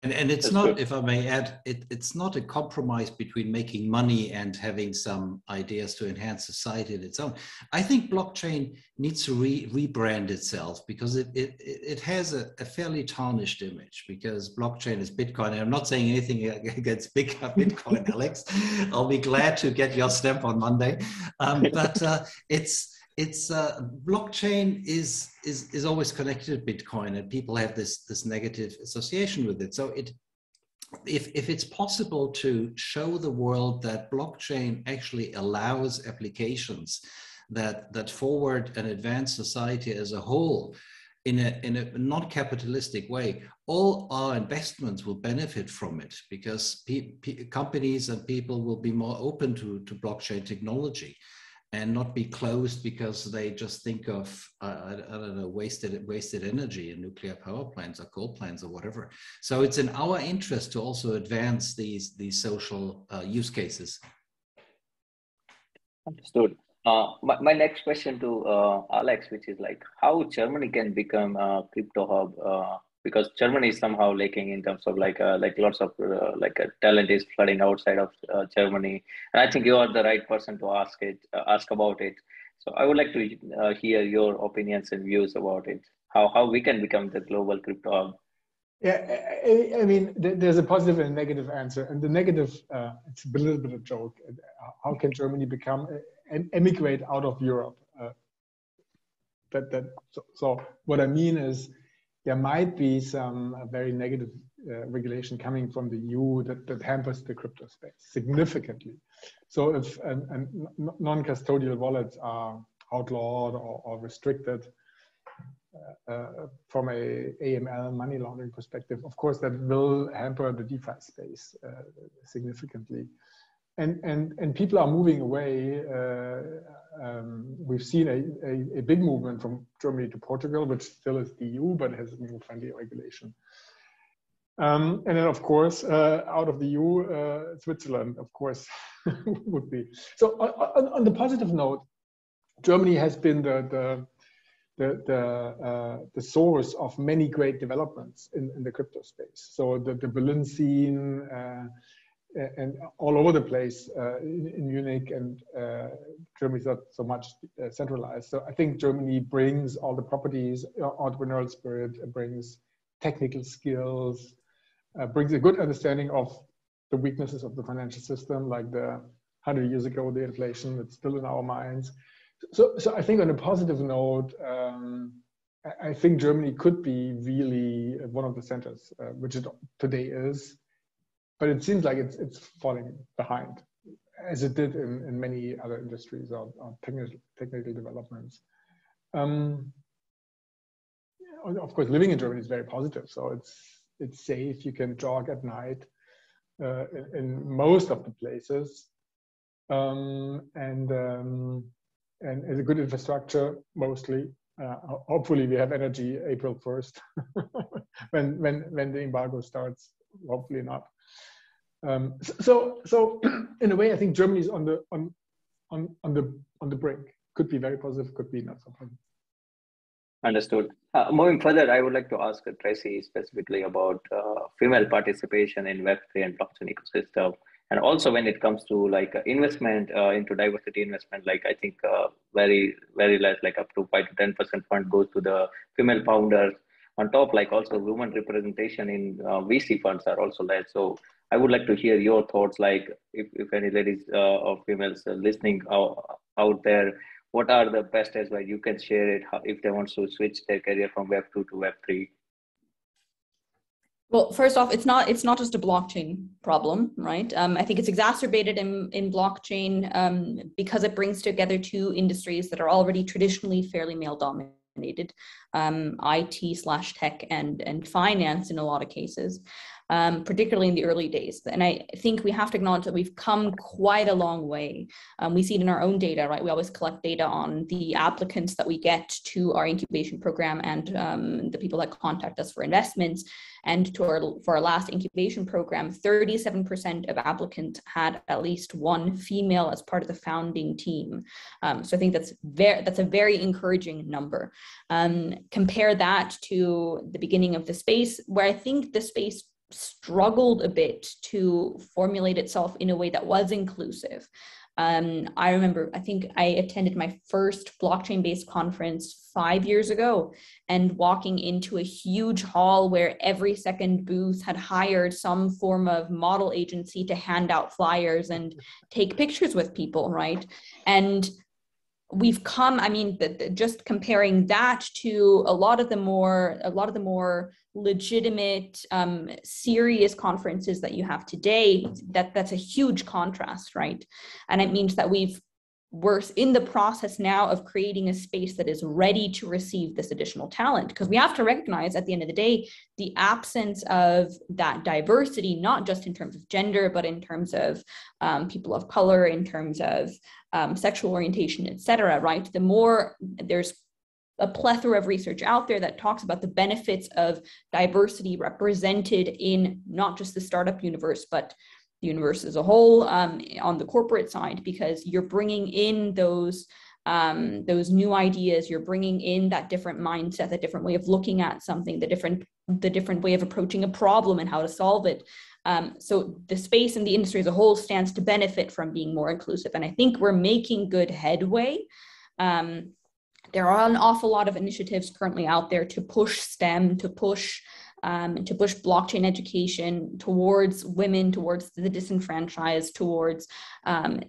And it's not, if I may add, it's not a compromise between making money and having some ideas to enhance society in its own. I think blockchain needs to rebrand itself because it has a fairly tarnished image, because blockchain is Bitcoin. And I'm not saying anything against Bitcoin, Alex. I'll be glad to get your stamp on Monday. But blockchain is always connected to Bitcoin, and people have this negative association with it. So if it's possible to show the world that blockchain actually allows applications that forward and advance society as a whole in a non-capitalistic way, all our investments will benefit from it, because companies and people will be more open to blockchain technology and not be closed because they just think of, I don't know, wasted energy in nuclear power plants or coal plants or whatever. So it's in our interest to also advance these social use cases. Understood. My next question to Alex, which is like how Germany can become a crypto hub, because Germany is somehow lacking in terms of like lots of talent is flooding outside of Germany, and I think you are the right person to ask about it. So I would like to hear your opinions and views about it. How we can become the global crypto hub. Yeah, I mean, there's a positive and a negative answer, and the negative, it's a little bit of a joke. How can Germany become emigrate out of Europe? So what I mean is, there might be some very negative regulation coming from the EU that hampers the crypto space significantly. So if non-custodial wallets are outlawed or restricted from a AML money laundering perspective, of course that will hamper the DeFi space significantly. And people are moving away. We've seen a big movement from Germany to Portugal, which still is the EU, but has more friendly regulation. And then, of course, out of the EU, Switzerland, of course, would be. So on the positive note, Germany has been the source of many great developments in the crypto space. So the Berlin scene, and all over the place in Munich, and Germany's not so much centralized. So I think Germany brings all the properties, entrepreneurial spirit, brings technical skills, brings a good understanding of the weaknesses of the financial system, like the 100 years ago, the inflation, it's still in our minds. So I think on a positive note, I think Germany could be really one of the centers, which it today is. But it seems like it's falling behind, as it did in many other industries or technical developments. Of course, living in Germany is very positive. So it's safe. You can jog at night in most of the places, and a good infrastructure mostly. Hopefully, we have energy April 1st when the embargo starts. Hopefully not. So in a way, I think Germany is on the brink. Could be very positive, could be not so positive. Understood. Moving further, I would like to ask Tracy specifically about female participation in Web3 and blockchain ecosystem, and also when it comes to like investment into diversity investment. Like I think very less, like up to 5 to 10% fund goes to the female founders. On top, like also women representation in VC funds are also less. So I would like to hear your thoughts, like if any ladies or females listening out there, what are the best ways where you can share it if they want to switch their career from Web 2 to Web 3? Well, first off, it's not just a blockchain problem, right? I think it's exacerbated in blockchain because it brings together two industries that are already traditionally fairly male dominated, IT/tech and finance in a lot of cases. Particularly in the early days. And I think we have to acknowledge that we've come quite a long way. We see it in our own data, right? We always collect data on the applicants that we get to our incubation program and the people that contact us for investments. And for our last incubation program, 37% of applicants had at least one female as part of the founding team. So I think that's a very encouraging number. Compare that to the beginning of the space, where I think the space struggled a bit to formulate itself in a way that was inclusive. I remember, I think I attended my first blockchain-based conference 5 years ago, and walking into a huge hall where every second booth had hired some form of model agency to hand out flyers and take pictures with people, right? And we've come, I mean, just comparing that to a lot of the more legitimate, serious conferences that you have today, that's a huge contrast, right? And it means that we're in the process now of creating a space that is ready to receive this additional talent, because we have to recognize at the end of the day, the absence of that diversity, not just in terms of gender, but in terms of people of color, in terms of sexual orientation, etc., right? The more there's a plethora of research out there that talks about the benefits of diversity represented in not just the startup universe, but the universe as a whole, on the corporate side, because you're bringing in those new ideas, you're bringing in that different mindset, that different way of looking at something, the different way of approaching a problem and how to solve it. So the space and the industry as a whole stands to benefit from being more inclusive. And I think we're making good headway. There are an awful lot of initiatives currently out there to push STEM, to push blockchain education towards women, towards the disenfranchised, towards all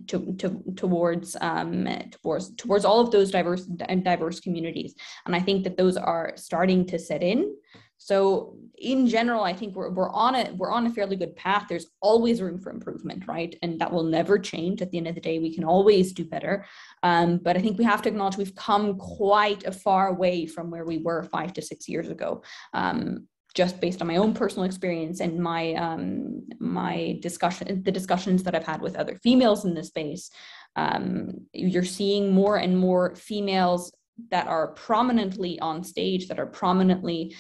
of those diverse communities. And I think that those are starting to set in. So in general, I think we're on a fairly good path. There's always room for improvement, right? And that will never change. At the end of the day, we can always do better. But I think we have to acknowledge we've come quite a far way from where we were 5 to 6 years ago. Just based on my own personal experience and the discussions that I've had with other females in this space, you're seeing more and more females that are prominently on stage, that are prominently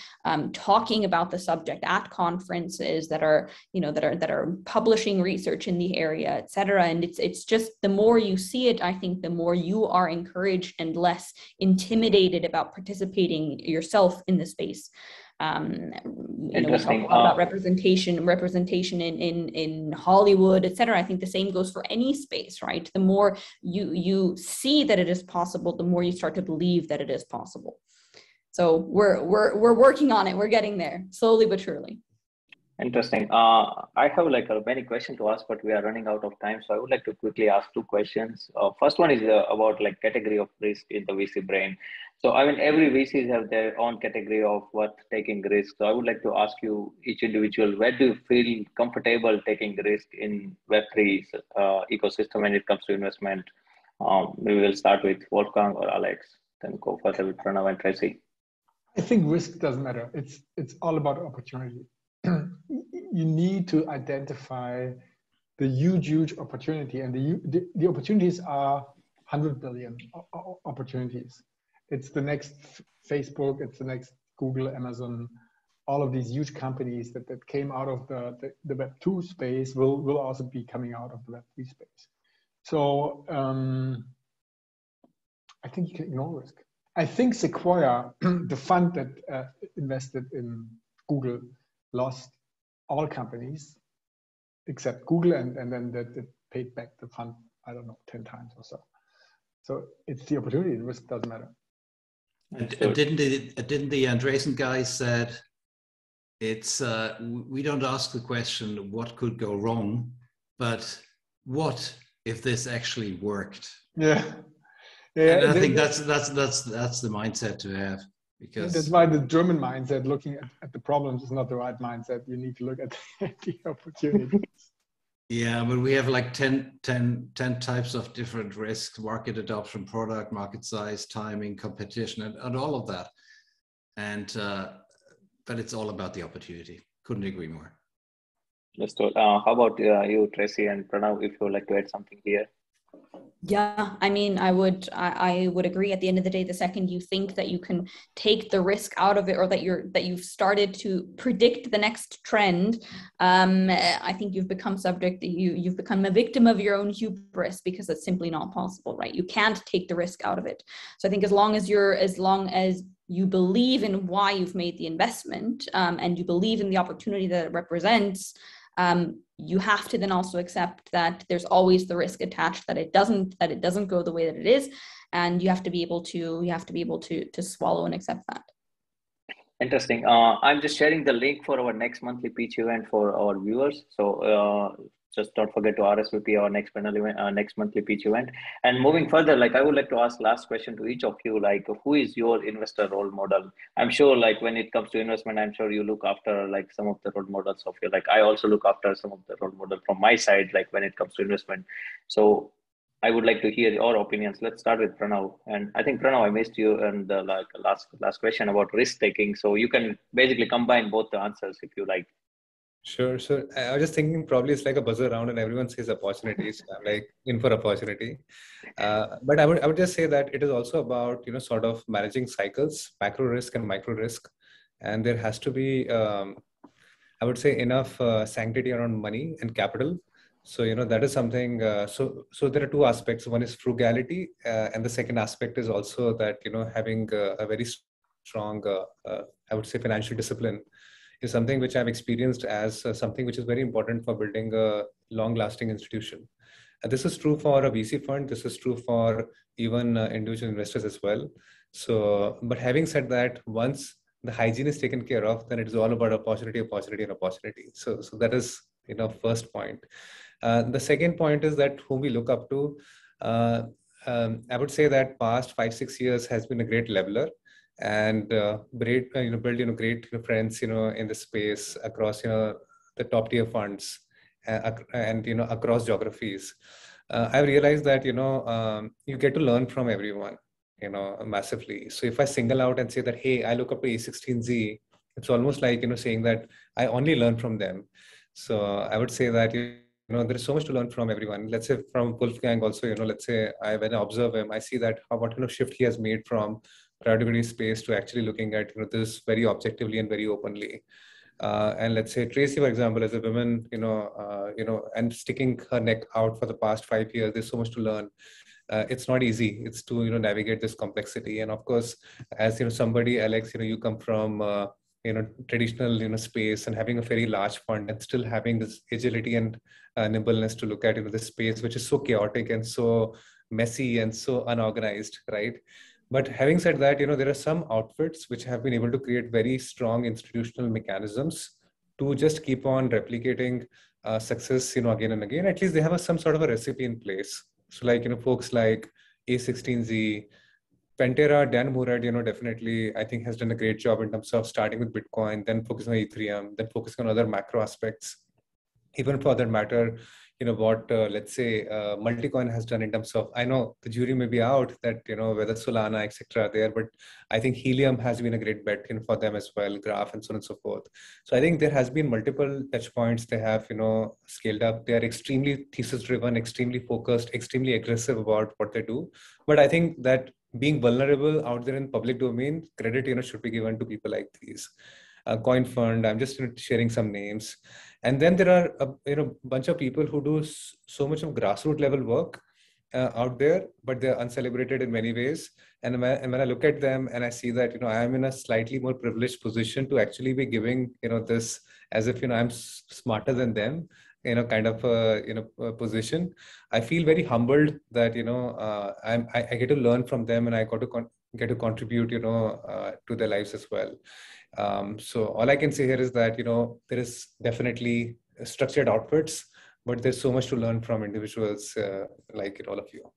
talking about the subject at conferences, that are publishing research in the area, et cetera. And it's just, the more you see it, I think the more you are encouraged and less intimidated about participating yourself in the space. We talk a lot about representation in Hollywood, et cetera. I think the same goes for any space, right? The more you see that it is possible, the more you start to believe that it is possible. So we're working on it. We're getting there slowly but surely. Interesting. I have many questions to ask, but we are running out of time. So I would like to quickly ask 2 questions. First one is about category of risk in the VC brain. So I mean, every VCs have their own category of what taking risk. So I would like to ask you, each individual, where do you feel comfortable taking risk in Web3 ecosystem when it comes to investment? Maybe we'll start with Wolfgang or Alex, then go further with Pranav and Tracy. I think risk doesn't matter. It's all about opportunity. You need to identify the huge opportunity, and the opportunities are 100 billion opportunities. It's the next Facebook, it's the next Google, Amazon, all of these huge companies that came out of the Web2 space will also be coming out of the Web3 space. So I think you can ignore risk. I think Sequoia, the fund that invested in Google, lost all companies except Google, and then that paid back the fund, I don't know, 10 times or so. So it's the opportunity, the risk doesn't matter. And didn't the Andreessen guys said it's we don't ask the question what could go wrong, but what if this actually worked? Yeah. And I think that's the mindset to have, because that's why the German mindset, looking at the problems, is not the right mindset. You need to look at the opportunities. Yeah, but we have 10 types of different risks: market adoption, product, market size, timing, competition, and all of that. And but it's all about the opportunity. Couldn't agree more. Let's do it. How about you, Tracy and Pranav, if you would like to add something here? Yeah, I mean, I would agree. At the end of the day, the second you think that you can take the risk out of it, or that you've started to predict the next trend, I think you've become you've become a victim of your own hubris, because it's simply not possible, right? You can't take the risk out of it. So I think as long as you believe in why you've made the investment, and you believe in the opportunity that it represents, you have to then also accept that there's always the risk attached that it doesn't go the way that it is, and you have to be able to swallow and accept that. Interesting. I'm just sharing the link for our next monthly pitch event for our viewers. So just don't forget to RSVP our next panel event, next monthly pitch event. And moving further, like I would like to ask last question to each of you, like who is your investor role model? I'm sure like when it comes to investment, I'm sure you look after like some of the role models of you. Like I also look after some of the role model from my side, like when it comes to investment. So I would like to hear your opinions. Let's start with Pranav. And I think Pranav, I missed you in the like last question about risk taking. So you can basically combine both the answers if you like. Sure. So I was just thinking probably it's like a buzzer round and everyone says opportunities. I'm like in for opportunity. But I would just say that it is also about, sort of managing cycles, macro risk and micro risk. And there has to be, I would say, enough sanctity around money and capital. So, that is something, so there are two aspects. One is frugality. And the second aspect is also that, having a very strong, I would say, financial discipline is something which I've experienced as something which is very important for building a long-lasting institution. And this is true for a VC fund. This is true for even individual investors as well. So, but having said that, once the hygiene is taken care of, then it is all about opportunity, opportunity, and opportunity. So that is, first point. The second point is that whom we look up to. I would say that past 5-6 years has been a great leveler. And build great friends in the space across the top tier funds and across geographies. I've realized that you get to learn from everyone massively. So if I single out and say that, hey, I look up to A16Z, it's almost like saying that I only learn from them. So I would say that there is so much to learn from everyone. Let's say from Wolfgang also, let's say when I observe him, I see that what shift he has made from private equity space to actually looking at this very objectively and very openly. And let's say Tracy, for example, as a woman, and sticking her neck out for the past 5 years, there's so much to learn. It's not easy. It's to navigate this complexity. And of course, as somebody, Alex, you come from traditional space and having a very large fund and still having this agility and nimbleness to look at this space, which is so chaotic and so messy and so unorganized, right? But having said that, there are some outfits which have been able to create very strong institutional mechanisms to just keep on replicating success, again and again. At least they have some sort of a recipe in place. So like, folks like A16Z, Pantera, Dan Murad, definitely, I think has done a great job in terms of starting with Bitcoin, then focusing on Ethereum, then focusing on other macro aspects. Even for that matter, what, let's say, Multicoin has done in terms of, I know the jury may be out that, whether Solana, etc. are there, but I think Helium has been a great bet for them as well, Graph and so on and so forth. So I think there has been multiple touch points. They have, scaled up. They are extremely thesis driven, extremely focused, extremely aggressive about what they do. But I think that being vulnerable out there in public domain, credit, should be given to people like these. Coin Fund, I'm just sharing some names. And then there are a bunch of people who do so much of grassroots level work out there, but they're uncelebrated in many ways. And when I look at them and I see that I am in a slightly more privileged position to actually be giving this as if I'm smarter than them, kind of a position. I feel very humbled that I get to learn from them and I got to get to contribute to their lives as well. So all I can say here is that, there is definitely structured outputs, but there's so much to learn from individuals like all of you.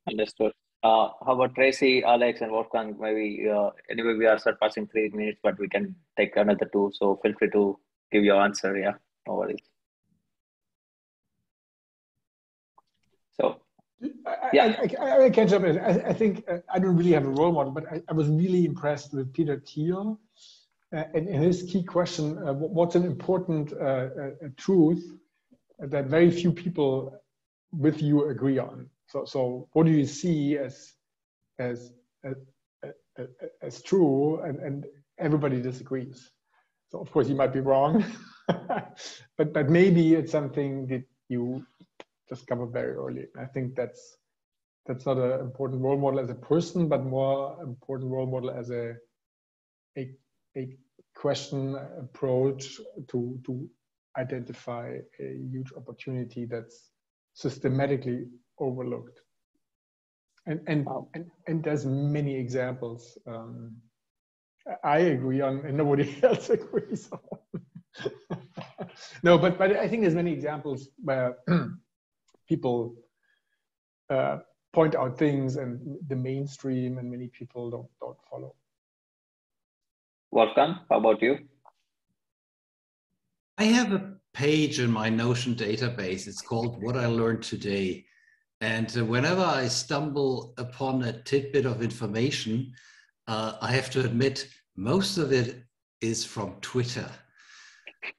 Understood. How about Tracy, Alex, and Wolfgang? Maybe anyway, we are surpassing 3 minutes, but we can take another 2. So feel free to give your answer. Yeah, no worries. So, yeah, I can jump in. I think I don't really have a role model, but I was really impressed with Peter Thiel and his key question: what's an important truth that very few people with you agree on? So what do you see as true, and everybody disagrees? So of course you might be wrong, but maybe it's something that you discover very early. I think that's not an important role model as a person, but more important role model as a a question approach to identify a huge opportunity that's systematically overlooked. And there's many examples. I agree on, and nobody else agrees on. No, but I think there's many examples where people point out things and the mainstream, and many people don't follow. Wolfgang, how about you? I have a page in my Notion database. It's called What I Learned Today. And whenever I stumble upon a tidbit of information, I have to admit, most of it is from Twitter.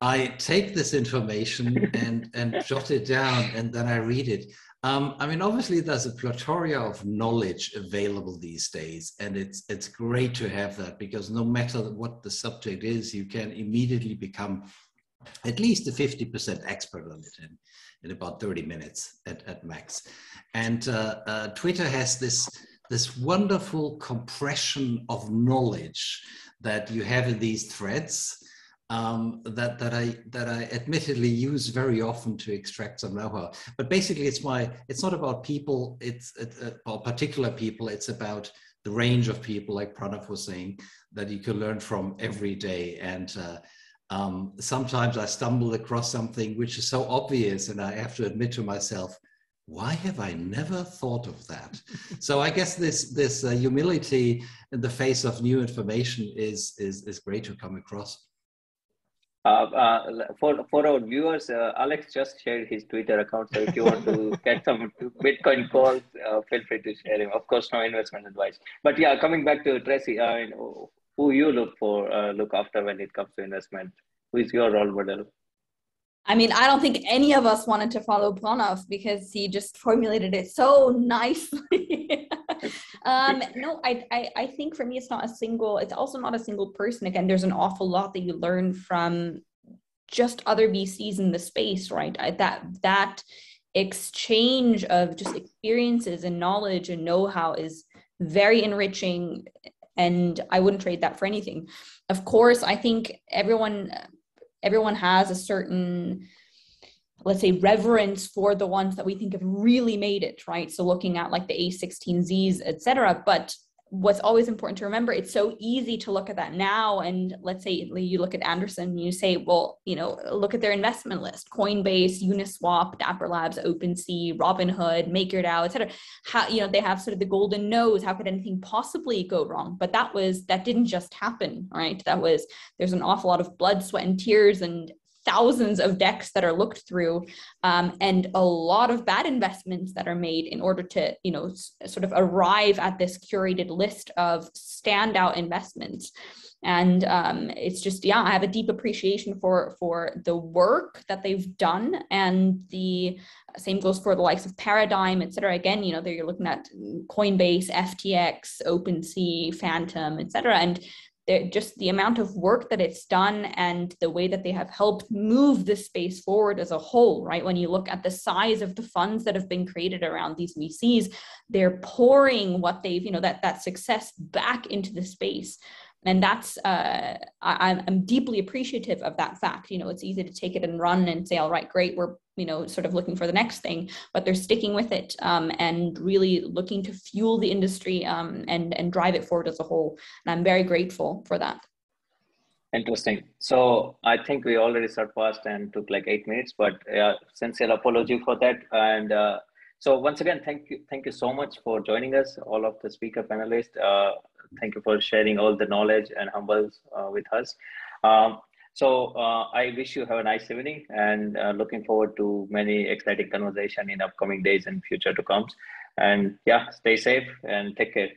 I take this information and jot it down, and then I read it. I mean, obviously, there's a plethora of knowledge available these days, and it's great to have that, because no matter what the subject is, you can immediately become at least a 50% expert on it in about 30 minutes at max. And Twitter has this wonderful compression of knowledge that you have in these threads that I admittedly use very often to extract some know-how. But basically, it's not about people, it's about particular people. It's about the range of people, like Pranav was saying, that you can learn from every day. And sometimes I stumble across something which is so obvious, and I have to admit to myself, why have I never thought of that? So I guess this humility in the face of new information is great to come across. For our viewers, Alex just shared his Twitter account. So if you want to get some Bitcoin calls, feel free to share him. Of course, no investment advice. But yeah, coming back to Tracy, I mean, who you look after when it comes to investment? Who is your role model? I mean, I don't think any of us wanted to follow Pranav because he just formulated it so nicely. No, I think for me, it's also not a single person. Again, there's an awful lot that you learn from just other VCs in the space, right? That exchange of just experiences and knowledge and know-how is very enriching, and I wouldn't trade that for anything. Of course, I think everyone has a certain, let's say, reverence for the ones that we think have really made it, right? So looking at like the A16Zs, et cetera. But what's always important to remember, it's so easy to look at that now. And let's say you look at Anderson and you say, well, look at their investment list: Coinbase, Uniswap, Dapper Labs, OpenSea, Robinhood, MakerDAO, et cetera. How, they have sort of the golden nose. How could anything possibly go wrong? But that didn't just happen, right? There's an awful lot of blood, sweat, and tears, and thousands of decks that are looked through, and a lot of bad investments that are made in order to, sort of arrive at this curated list of standout investments. And it's just, I have a deep appreciation for the work that they've done, and the same goes for the likes of Paradigm, et cetera. Again, there you're looking at Coinbase, FTX, OpenSea, Phantom, et cetera. And just the amount of work that it's done and the way that they have helped move this space forward as a whole, right? When you look at the size of the funds that have been created around these VCs, they're pouring what they've, that success back into the space. And that's, I'm deeply appreciative of that fact. It's easy to take it and run and say, all right, great, we're, sort of looking for the next thing, but they're sticking with it, and really looking to fuel the industry, and drive it forward as a whole. And I'm very grateful for that. Interesting. So I think we already surpassed and took like 8 minutes, but sincere apology for that. And so once again, thank you so much for joining us, all of the speaker panelists. Thank you for sharing all the knowledge and humbles with us. So I wish you have a nice evening, and looking forward to many exciting conversation in upcoming days and future to come. And yeah, stay safe and take care.